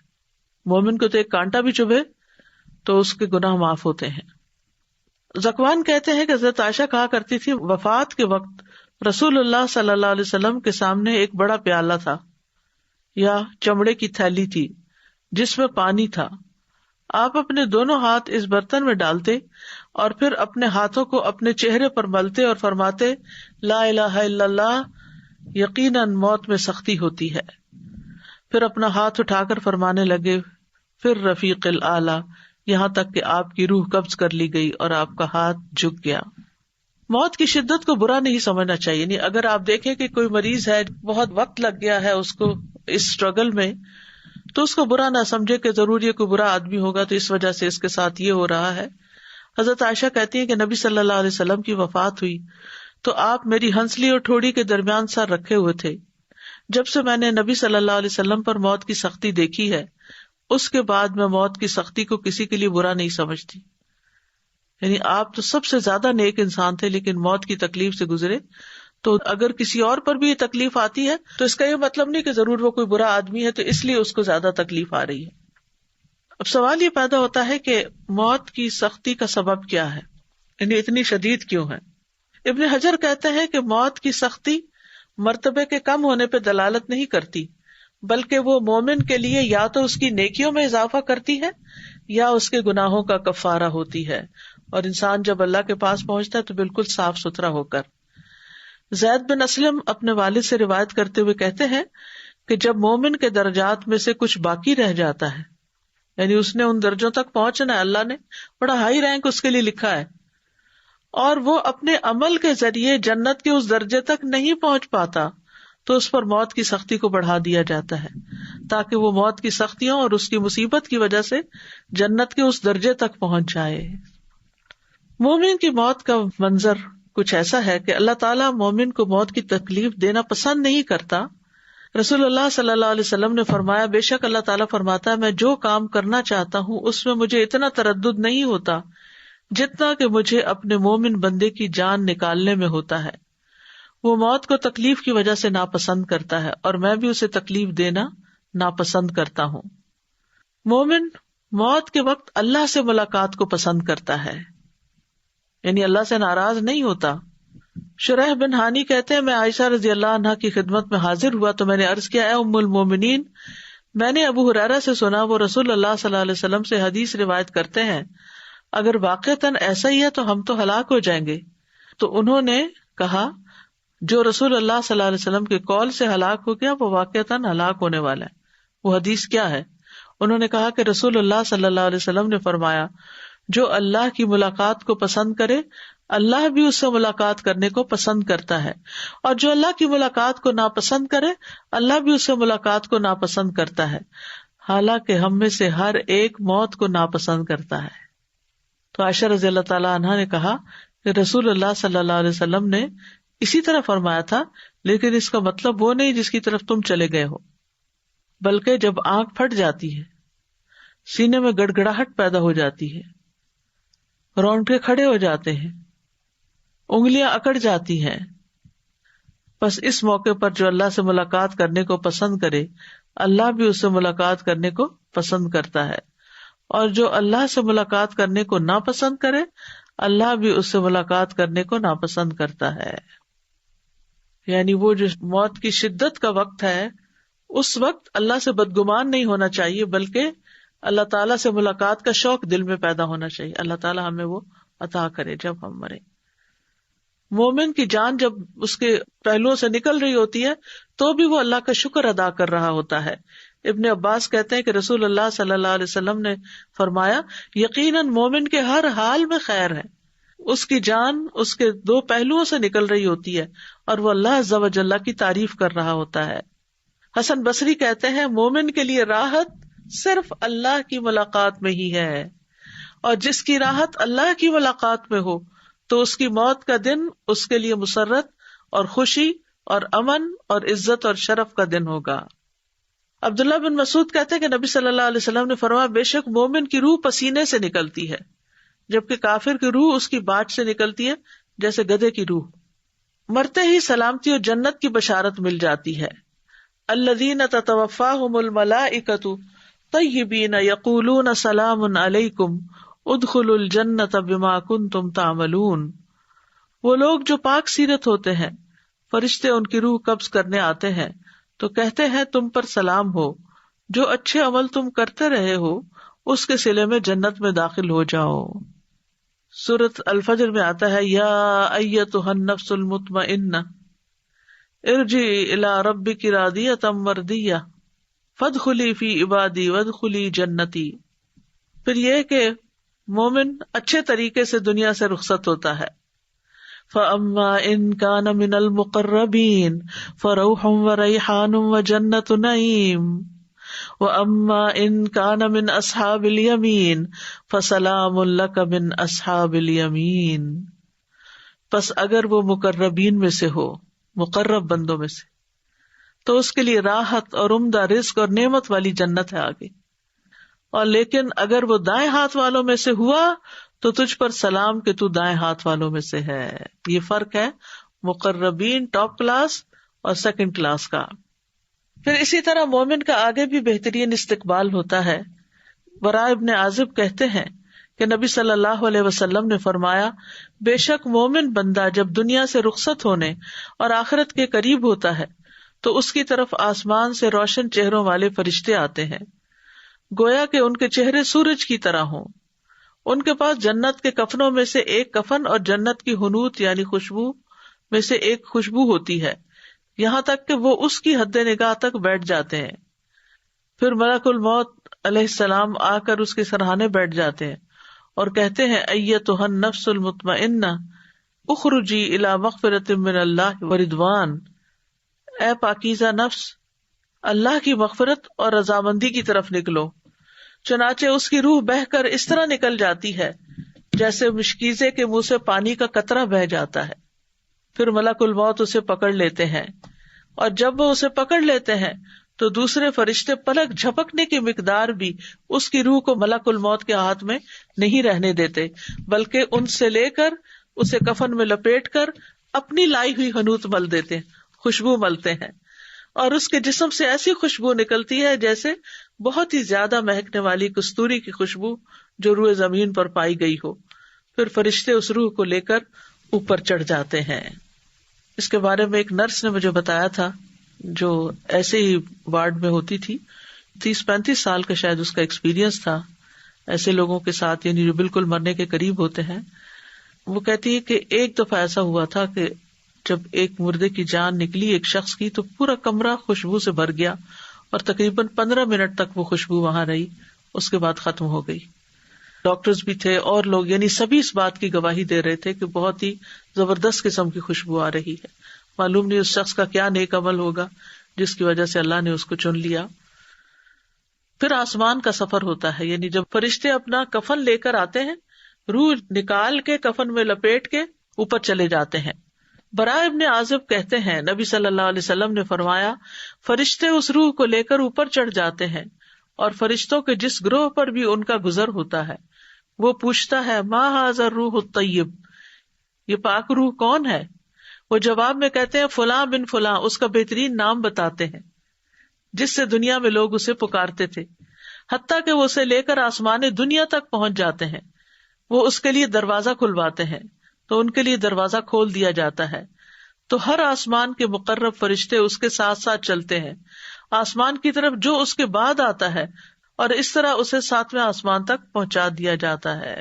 مومن کو تو ایک کانٹا بھی چبھے تو اس کے گناہ معاف ہوتے ہیں. ذکوان کہتے ہیں کہ حضرت عائشہ کہا کرتی تھی وفات کے وقت رسول اللہ صلی اللہ علیہ وسلم کے سامنے ایک بڑا پیالہ تھا یا چمڑے کی تھیلی تھی جس میں پانی تھا. آپ اپنے دونوں ہاتھ اس برتن میں ڈالتے اور پھر اپنے ہاتھوں کو اپنے چہرے پر ملتے اور فرماتے لا الہ الا اللہ، یقیناً موت میں سختی ہوتی ہے. پھر اپنا ہاتھ اٹھا کر فرمانے لگے پھر رفیق الاعلی، یہاں تک کہ آپ کی روح قبض کر لی گئی اور آپ کا ہاتھ جھک گیا. موت کی شدت کو برا نہیں سمجھنا چاہیے. نہیں، اگر آپ دیکھیں کہ کوئی مریض ہے، بہت وقت لگ گیا ہے اس کو اس اسٹرگل میں، تو اس کو برا نہ سمجھے کہ ضرور یہ کوئی برا آدمی ہوگا تو اس وجہ سے اس کے ساتھ یہ ہو رہا ہے. حضرت عائشہ کہتی ہیں کہ نبی صلی اللہ علیہ وسلم کی وفات ہوئی تو آپ میری ہنسلی اور ٹھوڑی کے درمیان سر رکھے ہوئے تھے. جب سے میں نے نبی صلی اللہ علیہ وسلم پر موت کی سختی دیکھی ہے، اس کے بعد میں موت کی سختی کو کسی کے لیے برا نہیں سمجھتی. یعنی آپ تو سب سے زیادہ نیک انسان تھے لیکن موت کی تکلیف سے گزرے، تو اگر کسی اور پر بھی یہ تکلیف آتی ہے تو اس کا یہ مطلب نہیں کہ ضرور وہ کوئی برا آدمی ہے تو اس لیے اس کو زیادہ تکلیف آ رہی ہے. اب سوال یہ پیدا ہوتا ہے کہ موت کی سختی کا سبب کیا ہے، یعنی اتنی شدید کیوں ہے. ابن حجر کہتے ہیں کہ موت کی سختی مرتبے کے کم ہونے پہ دلالت نہیں کرتی، بلکہ وہ مومن کے لیے یا تو اس کی نیکیوں میں اضافہ کرتی ہے یا اس کے گناہوں کا کفارہ ہوتی ہے، اور انسان جب اللہ کے پاس پہنچتا ہے تو بالکل صاف ستھرا ہو کر. زید بن اسلم اپنے والد سے روایت کرتے ہوئے کہتے ہیں کہ جب مومن کے درجات میں سے کچھ باقی رہ جاتا ہے، یعنی اس نے ان درجوں تک پہنچنا ہے، اللہ نے بڑا ہائی رینک اس کے لیے لکھا ہے، اور وہ اپنے عمل کے ذریعے جنت کے اس درجے تک نہیں پہنچ پاتا تو اس پر موت کی سختی کو بڑھا دیا جاتا ہے تاکہ وہ موت کی سختیوں اور اس کی مصیبت کی وجہ سے جنت کے اس درجے تک پہنچ جائے. مومن کی موت کا منظر کچھ ایسا ہے کہ اللہ تعالیٰ مومن کو موت کی تکلیف دینا پسند نہیں کرتا. رسول اللہ صلی اللہ علیہ وسلم نے فرمایا بے شک اللہ تعالیٰ فرماتا ہے میں جو کام کرنا چاہتا ہوں اس میں مجھے اتنا تردد نہیں ہوتا جتنا کہ مجھے اپنے مومن بندے کی جان نکالنے میں ہوتا ہے. وہ موت کو تکلیف کی وجہ سے ناپسند کرتا ہے اور میں بھی اسے تکلیف دینا ناپسند کرتا ہوں. مومن موت کے وقت اللہ سے ملاقات کو پسند کرتا ہے، یعنی اللہ سے ناراض نہیں ہوتا. شریح بن ہانی کہتے ہیں میں عائشہ رضی اللہ عنہا کی خدمت میں حاضر ہوا تو میں نے عرض کیا اے ام المومنین، میں نے ابو ہریرہ سے سنا وہ رسول اللہ صلی اللہ علیہ وسلم سے حدیث روایت کرتے ہیں اگر واقعتاً ایسا ہی ہے تو ہم تو ہلاک ہو جائیں گے. تو انہوں نے کہا جو رسول اللہ صلی اللہ علیہ وسلم کے قول سے ہلاک ہو گیا وہ واقعتاً ہلاک ہونے والا ہے. وہ حدیث کیا ہے؟ انہوں نے کہا کہ رسول اللہ صلی اللہ علیہ وسلم نے فرمایا جو اللہ کی ملاقات کو پسند کرے اللہ بھی اس سے ملاقات کرنے کو پسند کرتا ہے، اور جو اللہ کی ملاقات کو ناپسند کرے اللہ بھی اس سے ملاقات کو ناپسند کرتا ہے، حالانکہ ہم میں سے ہر ایک موت کو ناپسند کرتا ہے. تو عائشہ رضی اللہ تعالیٰ عنہا نے کہا کہ رسول اللہ صلی اللہ علیہ وسلم نے اسی طرح فرمایا تھا، لیکن اس کا مطلب وہ نہیں جس کی طرف تم چلے گئے ہو، بلکہ جب آنکھ پھٹ جاتی ہے، سینے میں گڑگڑاہٹ پیدا ہو جاتی ہے، رونگٹے کھڑے ہو جاتے ہیں، انگلیاں اکڑ جاتی ہیں، بس اس موقع پر جو اللہ سے ملاقات کرنے کو پسند کرے اللہ بھی اس سے ملاقات کرنے کو پسند کرتا ہے، اور جو اللہ سے ملاقات کرنے کو ناپسند کرے اللہ بھی اس سے ملاقات کرنے کو ناپسند کرتا ہے. یعنی وہ جو موت کی شدت کا وقت ہے اس وقت اللہ سے بدگمان نہیں ہونا چاہیے بلکہ اللہ تعالیٰ سے ملاقات کا شوق دل میں پیدا ہونا چاہیے. اللہ تعالیٰ ہمیں وہ عطا کرے جب ہم مرے. مومن کی جان جب اس کے پہلوؤں سے نکل رہی ہوتی ہے تو بھی وہ اللہ کا شکر ادا کر رہا ہوتا ہے. ابن عباس کہتے ہیں کہ رسول اللہ صلی اللہ علیہ وسلم نے فرمایا یقیناً مومن کے ہر حال میں خیر ہے، اس کی جان اس کے دو پہلوؤں سے نکل رہی ہوتی ہے اور وہ اللہ عز و جل کی تعریف کر رہا ہوتا ہے. حسن بصری کہتے ہیں مومن کے لیے راحت صرف اللہ کی ملاقات میں ہی ہے، اور جس کی راحت اللہ کی ملاقات میں ہو تو اس کی موت کا دن اس کے لیے مسرت اور خوشی اور امن اور عزت اور شرف کا دن ہوگا. عبداللہ بن مسعود کہتے ہیں کہ نبی صلی اللہ علیہ وسلم نے فرمایا بے شک مومن کی روح پسینے سے نکلتی ہے جبکہ کافر کی روح اس کی باٹ سے نکلتی ہے جیسے گدھے کی روح. مرتے ہی سلامتی اور جنت کی بشارت مل جاتی ہے. الذین تتوفاہم الملائکۃ طیبین یقولون سلام علیکم ادخلوا الجنۃ بما کنتم تعملون. وہ لوگ جو پاک سیرت ہوتے ہیں، فرشتے ان کی روح قبض کرنے آتے ہیں تو کہتے ہیں تم پر سلام ہو، جو اچھے عمل تم کرتے رہے ہو اس کے صلے میں جنت میں داخل ہو جاؤ. سورۃ الفجر میں آتا ہے یا ایتھا النفس المطمئنہ ارجعی الی ربک راضیۃ مرضیہ فادخلی فی عبادی وادخلی جنتی. پھر یہ کہ مومن اچھے طریقے سے دنیا سے رخصت ہوتا ہے. فَأَمَّا إِن كَانَ مِنَ الْمُقَرَّبِينَ فَرَوْحٌ وَرَيْحَانٌ وَجَنَّةُ نَعِيمٍ وَأَمَّا إِن كَانَ مِنْ أَصْحَابِ الْيَمِينِ فَسَلَامٌ لَكَ مِنْ أَصْحَابِ الْيَمِينِ. پس اگر وہ مقربین میں سے ہو، مقرب بندوں میں سے، تو اس کے لیے راحت اور عمدہ رزق اور نعمت والی جنت ہے آگے. اور لیکن اگر وہ دائیں ہاتھ والوں میں سے ہوا تو تجھ پر سلام کہ تو دائیں ہاتھ والوں میں سے ہے. یہ فرق ہے مقربین ٹاپ کلاس اور سیکنڈ کلاس کا. پھر اسی طرح مومن کا آگے بھی بہترین استقبال ہوتا ہے. براء ابن عازب کہتے ہیں کہ نبی صلی اللہ علیہ وسلم نے فرمایا، بے شک مومن بندہ جب دنیا سے رخصت ہونے اور آخرت کے قریب ہوتا ہے تو اس کی طرف آسمان سے روشن چہروں والے فرشتے آتے ہیں، گویا کہ ان کے چہرے سورج کی طرح ہوں. ان کے پاس جنت کے کفنوں میں سے ایک کفن اور جنت کی حنوت یعنی خوشبو میں سے ایک خوشبو ہوتی ہے، یہاں تک کہ وہ اس کی حد نگاہ تک بیٹھ جاتے ہیں. پھر ملک الموت علیہ السلام آ کر اس کے سرہانے بیٹھ جاتے ہیں اور کہتے ہیں ایتھا النفس المطمئنہ اخرجی الی مغفرۃ من اللہ ورضوان. اے پاکیزہ نفس، اللہ کی مغفرت اور رضامندی کی طرف نکلو. چنانچہ اس کی روح بہہ کر اس طرح نکل جاتی ہے جیسے مشکیزے کے منہ سے پانی کا قطرہ بہہ جاتا ہے. پھر ملک الموت اسے پکڑ لیتے ہیں، اور جب وہ اسے پکڑ لیتے ہیں تو دوسرے فرشتے پلک جھپکنے کی مقدار بھی اس کی روح کو ملک الموت کے ہاتھ میں نہیں رہنے دیتے، بلکہ ان سے لے کر اسے کفن میں لپیٹ کر اپنی لائی ہوئی حنوت مل دیتے ہیں، خوشبو ملتے ہیں، اور اس کے جسم سے ایسی خوشبو نکلتی ہے جیسے بہت ہی زیادہ مہکنے والی کستوری کی خوشبو جو روئے زمین پر پائی گئی ہو. پھر فرشتے اس روح کو لے کر اوپر چڑھ جاتے ہیں. اس کے بارے میں ایک نرس نے مجھے بتایا تھا جو ایسے ہی وارڈ میں ہوتی تھی، 30-35 سال کا شاید اس کا ایکسپیرینس تھا ایسے لوگوں کے ساتھ، یعنی جو بالکل مرنے کے قریب ہوتے ہیں. وہ کہتی ہے کہ ایک دفعہ ایسا ہوا تھا کہ جب ایک مردے کی جان نکلی ایک شخص کی تو پورا کمرہ خوشبو سے بھر گیا اور تقریباً 15 منٹ تک وہ خوشبو وہاں رہی، اس کے بعد ختم ہو گئی. ڈاکٹرز بھی تھے اور لوگ، یعنی سبھی اس بات کی گواہی دے رہے تھے کہ بہت ہی زبردست قسم کی خوشبو آ رہی ہے. معلوم نہیں اس شخص کا کیا نیک عمل ہوگا جس کی وجہ سے اللہ نے اس کو چن لیا. پھر آسمان کا سفر ہوتا ہے، یعنی جب فرشتے اپنا کفن لے کر آتے ہیں، روح نکال کے کفن میں لپیٹ کے اوپر چلے جاتے ہیں. براء ابن عازب کہتے ہیں نبی صلی اللہ علیہ وسلم نے فرمایا، فرشتے اس روح کو لے کر اوپر چڑھ جاتے ہیں اور فرشتوں کے جس گروہ پر بھی ان کا گزر ہوتا ہے وہ پوچھتا ہے ما ھذا الروح الطیب، یہ پاک روح کون ہے؟ وہ جواب میں کہتے ہیں فلاں بن فلاں، اس کا بہترین نام بتاتے ہیں جس سے دنیا میں لوگ اسے پکارتے تھے، حتیٰ کہ وہ اسے لے کر آسمان دنیا تک پہنچ جاتے ہیں. وہ اس کے لیے دروازہ کھلواتے ہیں تو ان کے لیے دروازہ کھول دیا جاتا ہے، تو ہر آسمان کے مقرب فرشتے اس کے ساتھ ساتھ چلتے ہیں آسمان کی طرف جو اس کے بعد آتا ہے، اور اس طرح اسے 7ویں آسمان تک پہنچا دیا جاتا ہے.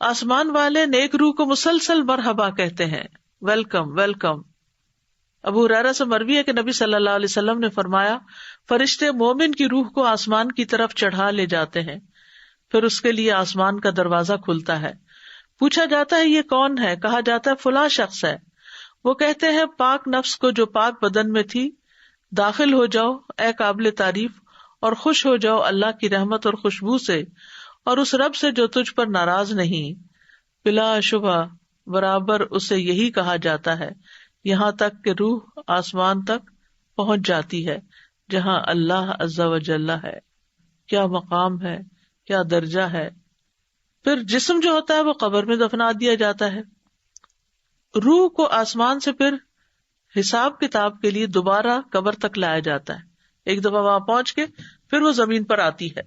آسمان والے نیک روح کو مسلسل مرحبا کہتے ہیں، ویلکم ویلکم. ابو ہریرہ سے مروی ہے کہ نبی صلی اللہ علیہ وسلم نے فرمایا، فرشتے مومن کی روح کو آسمان کی طرف چڑھا لے جاتے ہیں، پھر اس کے لیے آسمان کا دروازہ کھلتا ہے. پوچھا جاتا ہے یہ کون ہے؟ کہا جاتا ہے فلاں شخص ہے. وہ کہتے ہیں پاک نفس کو جو پاک بدن میں تھی، داخل ہو جاؤ اے قابل تعریف، اور خوش ہو جاؤ اللہ کی رحمت اور خوشبو سے اور اس رب سے جو تجھ پر ناراض نہیں. بلا شبہ برابر اسے یہی کہا جاتا ہے یہاں تک کہ روح آسمان تک پہنچ جاتی ہے جہاں اللہ عز و جل ہے. کیا مقام ہے، کیا درجہ ہے. پھر جسم جو ہوتا ہے وہ قبر میں دفنا دیا جاتا ہے. روح کو آسمان سے پھر حساب کتاب کے لیے دوبارہ قبر تک لایا جاتا ہے. ایک دفعہ وہاں پہنچ کے پھر وہ زمین پر آتی ہے.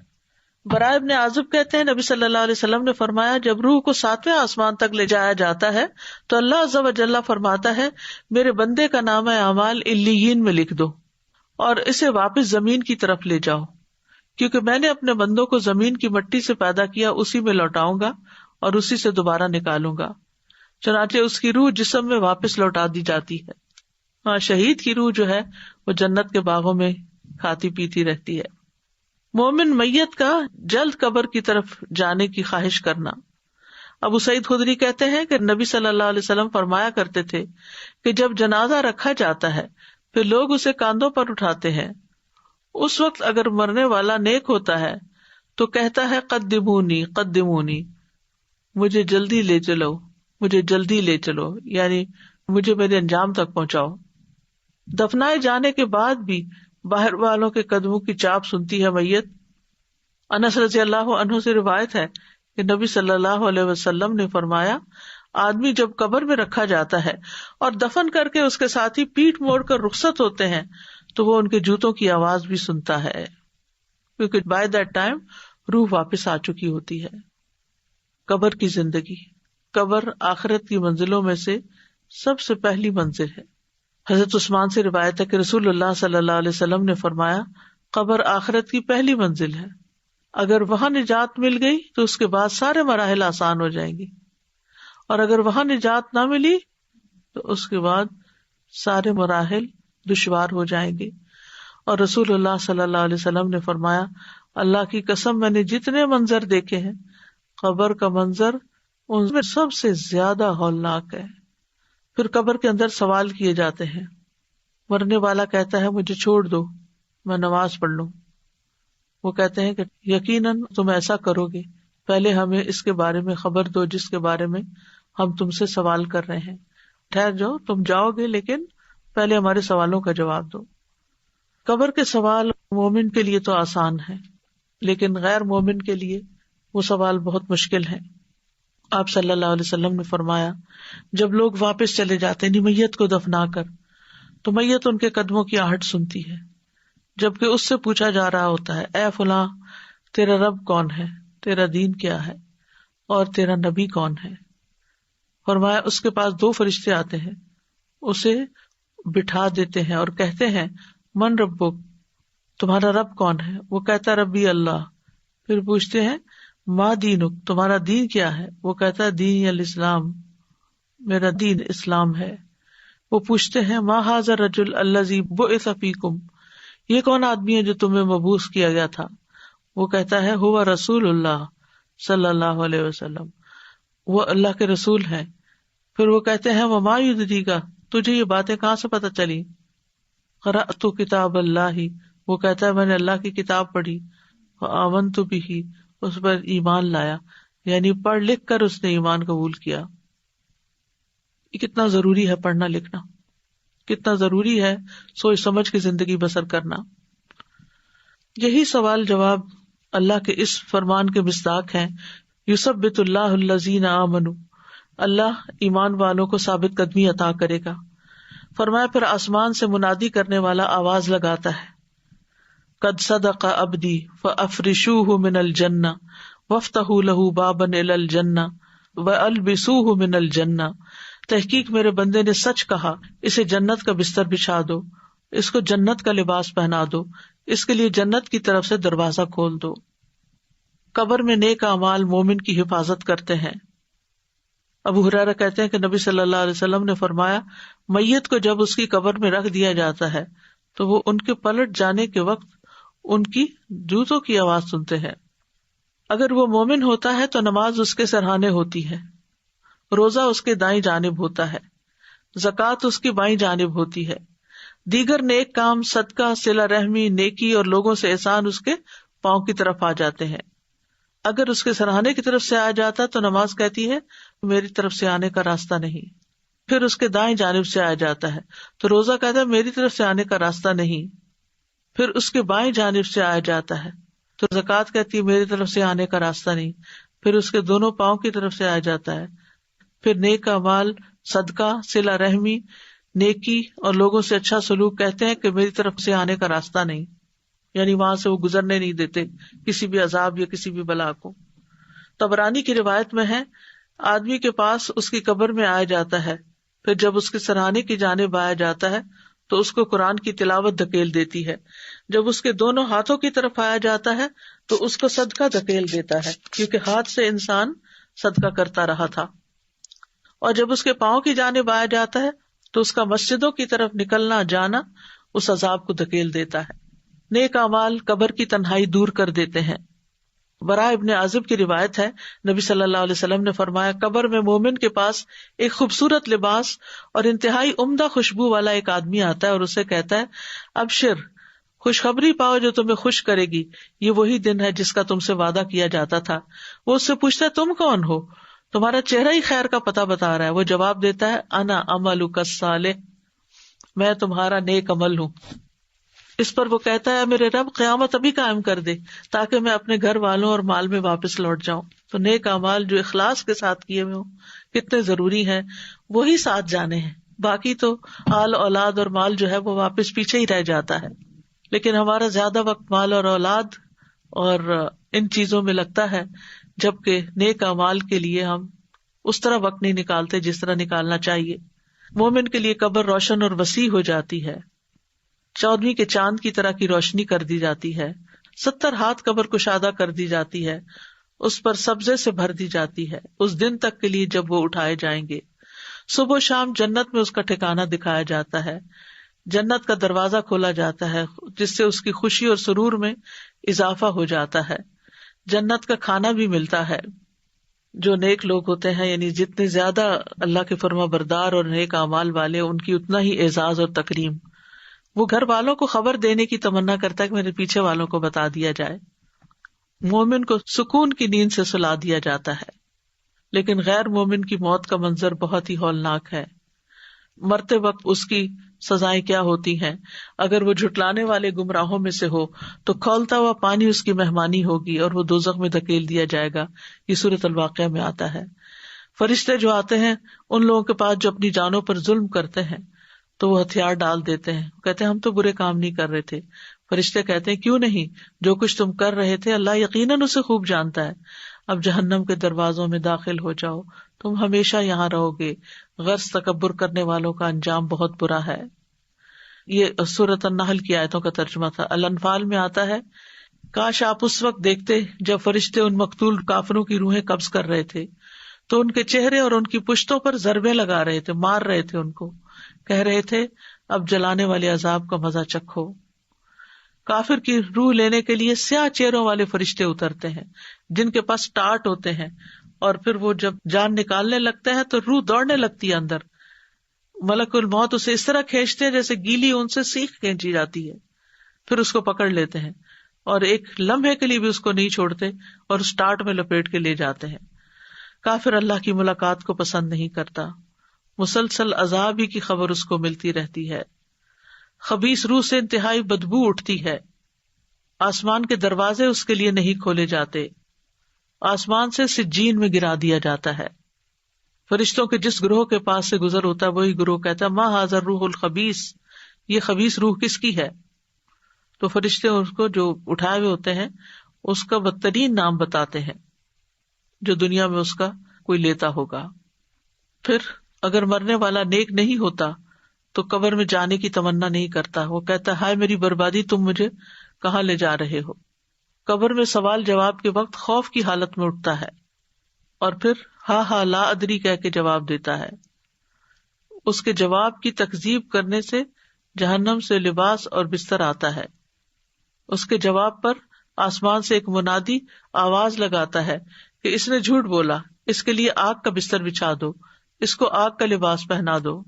براء ابن عازب کہتے ہیں نبی صلی اللہ علیہ وسلم نے فرمایا جب روح کو 7ویں آسمان تک لے جایا جاتا ہے تو اللہ عز و جل فرماتا ہے میرے بندے کا نام اعمال علیین میں لکھ دو اور اسے واپس زمین کی طرف لے جاؤ، کیونکہ میں نے اپنے بندوں کو زمین کی مٹی سے پیدا کیا، اسی میں لوٹاؤں گا اور اسی سے دوبارہ نکالوں گا. چنانچہ اس کی روح جسم میں واپس لوٹا دی جاتی ہے. ہاں، شہید کی روح جو ہے وہ جنت کے باغوں میں کھاتی پیتی رہتی ہے. مومن میت کا جلد قبر کی طرف جانے کی خواہش کرنا. ابو سعید خدری کہتے ہیں کہ نبی صلی اللہ علیہ وسلم فرمایا کرتے تھے کہ جب جنازہ رکھا جاتا ہے پھر لوگ اسے کاندھوں پر اٹھاتے ہیں، اس وقت اگر مرنے والا نیک ہوتا ہے تو کہتا ہے قدمونی قدمونی، مجھے جلدی لے چلو، مجھے جلدی لے چلو، یعنی مجھے میرے انجام تک پہنچاؤ. دفنائے جانے کے بعد بھی باہر والوں کے قدموں کی چاپ سنتی ہے میت. انس رضی اللہ عنہ سے روایت ہے کہ نبی صلی اللہ علیہ وسلم نے فرمایا آدمی جب قبر میں رکھا جاتا ہے اور دفن کر کے اس کے ساتھی پیٹھ موڑ کر رخصت ہوتے ہیں تو وہ ان کے جوتوں کی آواز بھی سنتا ہے، کیونکہ بائی دیٹ ٹائم روح واپس آ چکی ہوتی ہے. قبر کی زندگی، قبر آخرت کی منزلوں میں سے سب سے پہلی منزل ہے. حضرت عثمان سے روایت ہے کہ رسول اللہ صلی اللہ علیہ وسلم نے فرمایا قبر آخرت کی پہلی منزل ہے، اگر وہاں نجات مل گئی تو اس کے بعد سارے مراحل آسان ہو جائیں گی، اور اگر وہاں نجات نہ ملی تو اس کے بعد سارے مراحل دشوار ہو جائیں گے. اور رسول اللہ صلی اللہ علیہ وسلم نے فرمایا اللہ کی قسم میں نے جتنے منظر دیکھے ہیں قبر کا منظر ان میں سب سے زیادہ ہولناک ہے. پھر قبر کے اندر سوال کیے جاتے ہیں. مرنے والا کہتا ہے مجھے چھوڑ دو، میں نماز پڑھ لوں. وہ کہتے ہیں کہ یقیناً تم ایسا کرو گے، پہلے ہمیں اس کے بارے میں خبر دو جس کے بارے میں ہم تم سے سوال کر رہے ہیں. ٹھہر جاؤ، تم جاؤ گے لیکن پہلے ہمارے سوالوں کا جواب دو. قبر کے سوال مومن کے لیے تو آسان ہے، لیکن غیر مومن کے لیے وہ سوال بہت مشکل ہے. آپ صلی اللہ علیہ وسلم نے فرمایا جب لوگ واپس چلے جاتے ہیں میت کو دفنا کر تو میت ان کے قدموں کی آہٹ سنتی ہے، جبکہ اس سے پوچھا جا رہا ہوتا ہے اے فلاں تیرا رب کون ہے، تیرا دین کیا ہے اور تیرا نبی کون ہے. فرمایا اس کے پاس 2 فرشتے آتے ہیں، اسے بٹھا دیتے ہیں اور کہتے ہیں من ربک، تمہارا رب کون ہے؟ وہ کہتا ربی اللہ. پھر پوچھتے ہیں ما دینک، تمہارا دین کیا ہے؟ وہ کہتا ہے دین الاسلام، میرا دین اسلام ہے. وہ پوچھتے ہیں ما ھذا الرجل الذی بعث فیکم، یہ کون آدمی ہے جو تمہیں مبعوث کیا گیا تھا؟ وہ کہتا ہے ہوا رسول اللہ صلی اللہ علیہ وسلم، وہ اللہ کے رسول ہیں. پھر وہ کہتے ہیں وما یدریک، تجھے یہ باتیں کہاں سے پتہ چلی؟ قرأت کتاب اللہ، وہ کہتا ہے میں نے اللہ کی کتاب پڑھی، وآمنت بہ، اس پر ایمان لایا، یعنی پڑھ لکھ کر اس نے ایمان قبول کیا. یہ کتنا ضروری ہے پڑھنا لکھنا، کتنا ضروری ہے سوچ سمجھ کے زندگی بسر کرنا. یہی سوال جواب اللہ کے اس فرمان کے مصداق ہیں یثبت اللہ الذین آمنوا، اللہ ایمان والوں کو ثابت قدمی عطا کرے گا. فرمایا پھر آسمان سے منادی کرنے والا آواز لگاتا ہے قد صدق عبدی فافرشوہ من الجنہ وافتحوا لہ بابا الی الجنہ والبسوہ من الجنہ، تحقیق میرے بندے نے سچ کہا، اسے جنت کا بستر بچھا دو، اس کو جنت کا لباس پہنا دو، اس کے لیے جنت کی طرف سے دروازہ کھول دو. قبر میں نیک اعمال مومن کی حفاظت کرتے ہیں. ابو ہریرہ کہتے ہیں کہ نبی صلی اللہ علیہ وسلم نے فرمایا میت کو جب اس کی قبر میں رکھ دیا جاتا ہے تو وہ ان کے پلٹ جانے کے وقت ان کی جوتوں کی آواز سنتے ہیں. اگر وہ مومن ہوتا ہے تو نماز اس کے سرہانے ہوتی ہے، روزہ اس کے دائیں جانب ہوتا ہے، زکوٰۃ اس کی بائیں جانب ہوتی ہے، دیگر نیک کام صدقہ، صلہ رحمی، نیکی اور لوگوں سے احسان اس کے پاؤں کی طرف آ جاتے ہیں. اگر اس کے سرہانے کی طرف سے آ جاتا تو نماز کہتی ہے میری طرف سے آنے کا راستہ نہیں. پھر اس کے دائیں جانب سے آ جاتا ہے تو روزہ کہتا ہے میری طرف سے آنے کا راستہ نہیں. پھر اس کے بائیں جانب سے آ جاتا ہے تو زکوٰۃ کہتی ہے میری طرف سے آنے کا راستہ نہیں. پھر اس کے دونوں پاؤں کی طرف سے آ جاتا ہے. پھر نیک اعمال، صدقہ، صلہ رحمی، نیکی اور لوگوں سے اچھا سلوک کہتے ہیں کہ میری طرف سے آنے کا راستہ نہیں. یعنی وہاں سے وہ گزرنے نہیں دیتے کسی بھی عذاب یا کسی بھی بلا کو. طبرانی کی روایت میں ہے آدمی کے پاس اس کی قبر میں آیا جاتا ہے، پھر جب اس کے سرہانے کی جانب آیا جاتا ہے تو اس کو قرآن کی تلاوت دھکیل دیتی ہے. جب اس کے دونوں ہاتھوں کی طرف آیا جاتا ہے تو اس کو صدقہ دھکیل دیتا ہے، کیونکہ ہاتھ سے انسان صدقہ کرتا رہا تھا. اور جب اس کے پاؤں کی جانب آیا جاتا ہے تو اس کا مسجدوں کی طرف نکلنا جانا اس عذاب کو دھکیل دیتا ہے. نیک اعمال قبر کی تنہائی دور کر دیتے ہیں. براء ابن عازب کی روایت ہے نبی صلی اللہ علیہ وسلم نے فرمایا قبر میں مومن کے پاس ایک خوبصورت لباس اور انتہائی عمدہ خوشبو والا ایک آدمی آتا ہے اور اسے کہتا ہے ابشر، خوشخبری پاؤ جو تمہیں خوش کرے گی، یہ وہی دن ہے جس کا تم سے وعدہ کیا جاتا تھا. وہ اس سے پوچھتا ہے تم کون ہو؟ تمہارا چہرہ ہی خیر کا پتہ بتا رہا ہے. وہ جواب دیتا ہے انا عملک الصالح، میں تمہارا نیک عمل ہوں. اس پر وہ کہتا ہے میرے رب قیامت ابھی قائم کر دے تاکہ میں اپنے گھر والوں اور مال میں واپس لوٹ جاؤں. تو نیک اعمال جو اخلاص کے ساتھ کیے ہوئے ہوں کتنے ضروری ہیں، وہی ساتھ جانے ہیں. باقی تو آل اولاد اور مال جو ہے وہ واپس پیچھے ہی رہ جاتا ہے. لیکن ہمارا زیادہ وقت مال اور اولاد اور ان چیزوں میں لگتا ہے، جبکہ نیک اعمال کے لیے ہم اس طرح وقت نہیں نکالتے جس طرح نکالنا چاہیے. مومن کے لیے قبر روشن اور وسیع ہو جاتی ہے، 14ویں کے چاند کی طرح کی روشنی کر دی جاتی ہے. 70 ہاتھ قبر کشادہ کر دی جاتی ہے، اس پر سبزے سے بھر دی جاتی ہے اس دن تک کے لیے جب وہ اٹھائے جائیں گے. صبح و شام جنت میں اس کا ٹھکانہ دکھایا جاتا ہے. جنت کا دروازہ کھولا جاتا ہے جس سے اس کی خوشی اور سرور میں اضافہ ہو جاتا ہے. جنت کا کھانا بھی ملتا ہے. جو نیک لوگ ہوتے ہیں، یعنی جتنے زیادہ اللہ کے فرما بردار اور نیک اعمال والے، ان کی اتنا ہی اعزاز اور تکریم. وہ گھر والوں کو خبر دینے کی تمنا کرتا ہے کہ میرے پیچھے والوں کو بتا دیا جائے. مومن کو سکون کی نیند سے سلا دیا جاتا ہے. لیکن غیر مومن کی موت کا منظر بہت ہی ہولناک ہے. مرتے وقت اس کی سزائیں کیا ہوتی ہیں. اگر وہ جھٹلانے والے گمراہوں میں سے ہو تو کھولتا ہوا پانی اس کی مہمانی ہوگی اور وہ دوزخ میں دھکیل دیا جائے گا. یہ سورۃ الواقعہ میں آتا ہے. فرشتے جو آتے ہیں ان لوگوں کے پاس جو اپنی جانوں پر ظلم کرتے ہیں تو وہ ہتھیار ڈال دیتے ہیں، کہتے ہیں ہم تو برے کام نہیں کر رہے تھے. فرشتے کہتے ہیں کیوں نہیں، جو کچھ تم کر رہے تھے اللہ یقیناً اسے خوب جانتا ہے. اب جہنم کے دروازوں میں داخل ہو جاؤ، تم ہمیشہ یہاں رہو گے. غرض تکبر کرنے والوں کا انجام بہت برا ہے. یہ سورۃ النحل کی آیتوں کا ترجمہ تھا. الانفال میں آتا ہے کاش آپ اس وقت دیکھتے جب فرشتے ان مقتول کافروں کی روحیں قبض کر رہے تھے تو ان کے چہرے اور ان کی پشتوں پر ضربے لگا رہے تھے، مار رہے تھے ان کو، کہہ رہے تھے اب جلانے والے عذاب کا مزہ چکھو. کافر کی روح لینے کے لیے سیاہ چہروں والے فرشتے اترتے ہیں جن کے پاس ٹارٹ ہوتے ہیں، اور پھر وہ جب جان نکالنے لگتے ہیں تو روح دوڑنے لگتی ہے اندر. ملک الموت اسے اس طرح کھینچتے ہیں جیسے گیلی اون سے سیخ کھینچی جاتی ہے. پھر اس کو پکڑ لیتے ہیں اور ایک لمحے کے لیے بھی اس کو نہیں چھوڑتے اور اس ٹارٹ میں لپیٹ کے لے جاتے ہیں. کافر اللہ کی ملاقات کو پسند نہیں کرتا. مسلسل عذاب ہی کی خبر اس کو ملتی رہتی ہے. خبیث روح سے انتہائی بدبو اٹھتی ہے. آسمان کے دروازے اس کے لیے نہیں کھولے جاتے. آسمان سے سجین میں گرا دیا جاتا ہے. فرشتوں کے جس گروہ کے پاس سے گزر ہوتا ہے وہی گروہ کہتا ہے ما ھذا الروح الخبیث، یہ خبیث روح کس کی ہے؟ تو فرشتے اس کو جو اٹھائے ہوئے ہوتے ہیں اس کا بدترین نام بتاتے ہیں جو دنیا میں اس کا کوئی لیتا ہوگا. پھر اگر مرنے والا نیک نہیں ہوتا تو قبر میں جانے کی تمنا نہیں کرتا. وہ کہتا ہے ہائے میری بربادی، تم مجھے کہاں لے جا رہے ہو. قبر میں سوال جواب کے وقت خوف کی حالت میں اٹھتا ہے اور پھر ہاں لا ادری کہہ کے جواب دیتا ہے. اس کے جواب کی تکذیب کرنے سے جہنم سے لباس اور بستر آتا ہے. اس کے جواب پر آسمان سے ایک منادی آواز لگاتا ہے کہ اس نے جھوٹ بولا، اس کے لیے آگ کا بستر بچھا دو، اس کو آگ کا لباس پہنا دو.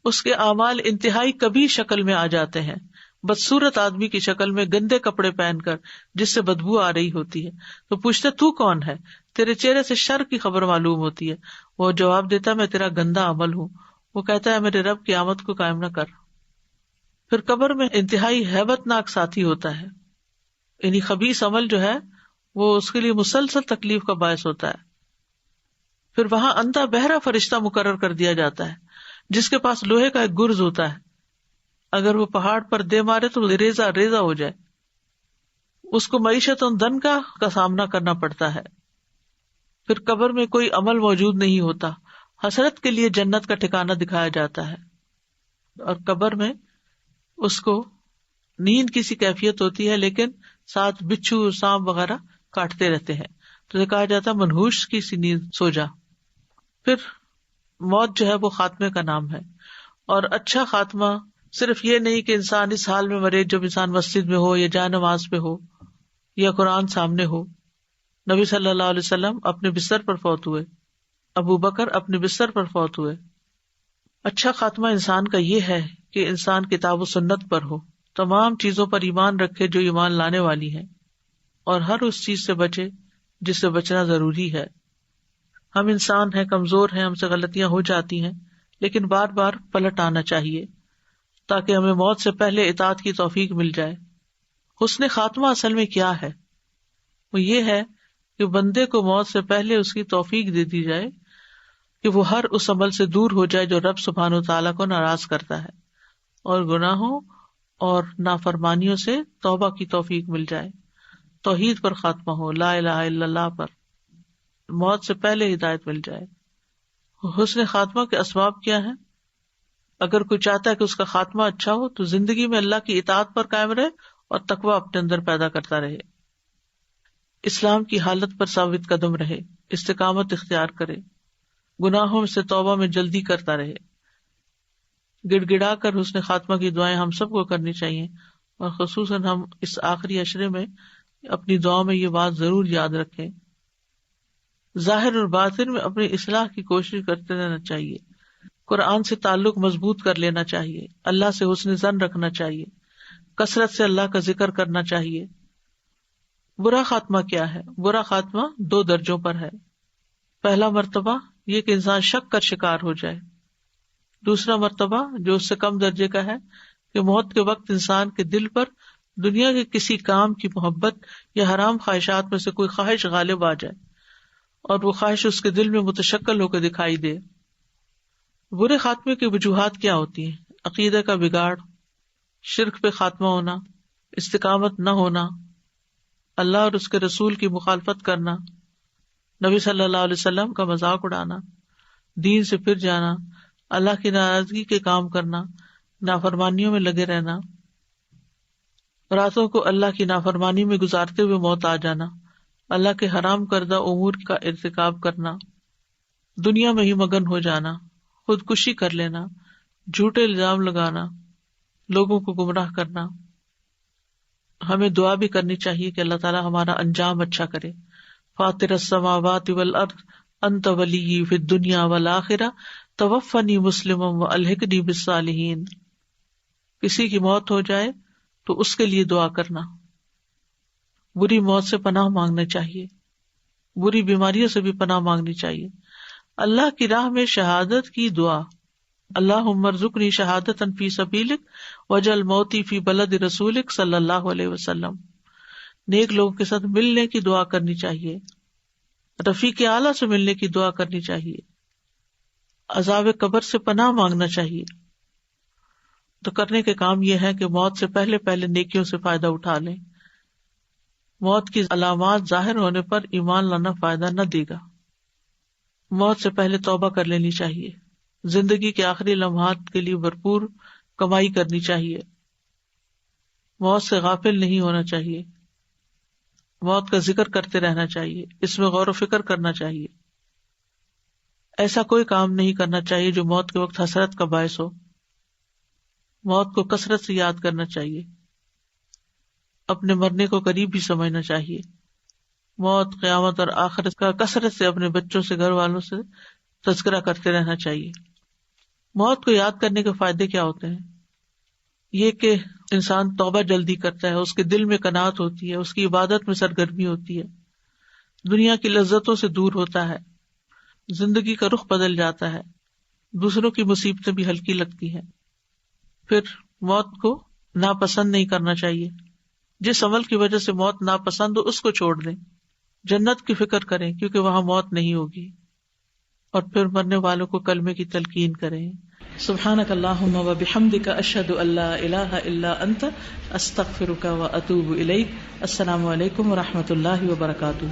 اس کے اعمال انتہائی کبھی شکل میں آ جاتے ہیں، بدصورت آدمی کی شکل میں گندے کپڑے پہن کر جس سے بدبو آ رہی ہوتی ہے. تو پوچھتے تو کون ہے؟ تیرے چہرے سے شر کی خبر معلوم ہوتی ہے. وہ جواب دیتا میں تیرا گندا عمل ہوں. وہ کہتا ہے میرے رب قیامت کو قائم نہ کر. پھر قبر میں انتہائی ہیبت ناک ساتھی ہوتا ہے، یعنی خبیث عمل جو ہے وہ اس کے لیے مسلسل تکلیف کا باعث ہوتا ہے. پھر وہاں اندھا بہرا فرشتہ مقرر کر دیا جاتا ہے جس کے پاس لوہے کا ایک گرز ہوتا ہے. اگر وہ پہاڑ پر دے مارے تو ریزہ ریزہ ہو جائے. اس کو معیشت دن کا سامنا کرنا پڑتا ہے. پھر قبر میں کوئی عمل موجود نہیں ہوتا. حسرت کے لیے جنت کا ٹھکانہ دکھایا جاتا ہے، اور قبر میں اس کو نیند کی سی کیفیت ہوتی ہے، لیکن ساتھ بچھو سانپ وغیرہ کاٹتے رہتے ہیں، تو کہا جاتا ہے منحوس کی سی نیند سو جا. پھر موت جو ہے وہ خاتمے کا نام ہے، اور اچھا خاتمہ صرف یہ نہیں کہ انسان اس حال میں مرے جب انسان مسجد میں ہو یا جائے نماز پہ ہو یا قرآن سامنے ہو. نبی صلی اللہ علیہ وسلم اپنے بستر پر فوت ہوئے، ابو بکر اپنے بستر پر فوت ہوئے. اچھا خاتمہ انسان کا یہ ہے کہ انسان کتاب و سنت پر ہو، تمام چیزوں پر ایمان رکھے جو ایمان لانے والی ہیں، اور ہر اس چیز سے بچے جس سے بچنا ضروری ہے. ہم انسان ہیں، کمزور ہیں، ہم سے غلطیاں ہو جاتی ہیں، لیکن بار بار پلٹ آنا چاہیے تاکہ ہمیں موت سے پہلے اطاعت کی توفیق مل جائے. حسن خاتمہ اصل میں کیا ہے؟ وہ یہ ہے کہ بندے کو موت سے پہلے اس کی توفیق دے دی جائے کہ وہ ہر اس عمل سے دور ہو جائے جو رب سبحانہ وتعالیٰ کو ناراض کرتا ہے، اور گناہوں اور نافرمانیوں سے توبہ کی توفیق مل جائے. توحید پر خاتمہ ہو، لا الہ الا اللہ پر، موت سے پہلے ہدایت مل جائے. حسن خاتمہ کے اسباب کیا ہیں؟ اگر کوئی چاہتا ہے کہ اس کا خاتمہ اچھا ہو تو زندگی میں اللہ کی اطاعت پر قائم رہے اور تقوی اپنے اندر پیدا کرتا رہے، اسلام کی حالت پر ثابت قدم رہے، استقامت اختیار کرے، گناہوں سے توبہ میں جلدی کرتا رہے. گڑ گڑا کر حسن خاتمہ کی دعائیں ہم سب کو کرنی چاہیے، اور خصوصاً ہم اس آخری عشرے میں اپنی دعا میں یہ بات ضرور یاد رکھیں. ظاہر اور باطن میں اپنی اصلاح کی کوشش کرتے رہنا چاہیے. قرآن سے تعلق مضبوط کر لینا چاہیے، اللہ سے حسن ظن رکھنا چاہیے، کثرت سے اللہ کا ذکر کرنا چاہیے. برا خاتمہ کیا ہے؟ برا خاتمہ 2 درجوں پر ہے. پہلا مرتبہ یہ کہ انسان شک کا شکار ہو جائے. دوسرا مرتبہ جو اس سے کم درجے کا ہے کہ موت کے وقت انسان کے دل پر دنیا کے کسی کام کی محبت یا حرام خواہشات میں سے کوئی خواہش غالب آ جائے اور وہ خواہش اس کے دل میں متشکل ہو کے دکھائی دے. برے خاتمے کی وجوہات کیا ہوتی ہیں؟ عقیدہ کا بگاڑ، شرک پہ خاتمہ ہونا، استقامت نہ ہونا، اللہ اور اس کے رسول کی مخالفت کرنا، نبی صلی اللہ علیہ وسلم کا مذاق اڑانا، دین سے پھر جانا، اللہ کی ناراضگی کے کام کرنا، نافرمانیوں میں لگے رہنا، راتوں کو اللہ کی نافرمانی میں گزارتے ہوئے موت آ جانا، اللہ کے حرام کردہ امور کا ارتکاب کرنا، دنیا میں ہی مگن ہو جانا، خودکشی کر لینا، جھوٹے الزام لگانا، لوگوں کو گمراہ کرنا. ہمیں دعا بھی کرنی چاہیے کہ اللہ تعالیٰ ہمارا انجام اچھا کرے. فاطر السماوات والارض انت ولی فی الدنیا والآخرہ توفنی مسلما والحقنی بالصالحین. کسی کی موت ہو جائے تو اس کے لیے دعا کرنا. بری موت سے پناہ مانگنا چاہیے، بری بیماریوں سے بھی پناہ مانگنی چاہیے. اللہ کی راہ میں شہادت کی دعا، اللہم ارزقنی شہادۃ فی سبیلک واجعل موتی فی بلد رسولک صلی اللہ علیہ وسلم. نیک لوگوں کے ساتھ ملنے کی دعا کرنی چاہیے، رفیق اعلیٰ سے ملنے کی دعا کرنی چاہیے، عذاب قبر سے پناہ مانگنا چاہیے. تو کرنے کے کام یہ ہے کہ موت سے پہلے پہلے نیکیوں سے فائدہ اٹھا لیں. موت کی علامات ظاہر ہونے پر ایمان لانا فائدہ نہ دے گا. موت سے پہلے توبہ کر لینی چاہیے. زندگی کے آخری لمحات کے لیے بھرپور کمائی کرنی چاہیے. موت سے غافل نہیں ہونا چاہیے. موت کا ذکر کرتے رہنا چاہیے، اس میں غور و فکر کرنا چاہیے. ایسا کوئی کام نہیں کرنا چاہیے جو موت کے وقت حسرت کا باعث ہو. موت کو کثرت سے یاد کرنا چاہیے، اپنے مرنے کو قریب بھی سمجھنا چاہیے. موت، قیامت اور آخرت کا کثرت سے اپنے بچوں سے، گھر والوں سے تذکرہ کرتے رہنا چاہیے. موت کو یاد کرنے کے فائدے کیا ہوتے ہیں؟ یہ کہ انسان توبہ جلدی کرتا ہے، اس کے دل میں قناعت ہوتی ہے، اس کی عبادت میں سرگرمی ہوتی ہے، دنیا کی لذتوں سے دور ہوتا ہے، زندگی کا رخ بدل جاتا ہے، دوسروں کی مصیبتیں بھی ہلکی لگتی ہیں. پھر موت کو ناپسند نہیں کرنا چاہیے. جس عمل کی وجہ سے موت ناپسند ہو اس کو چھوڑ دیں. جنت کی فکر کریں کیونکہ وہاں موت نہیں ہوگی. اور پھر مرنے والوں کو کلمے کی تلقین کریں. سبحانک اللہم و بحمدک اشہد ان لا الہ الا انت استغفرک و اتوب الیک. السلام علیکم و رحمۃ اللہ وبرکاتہ.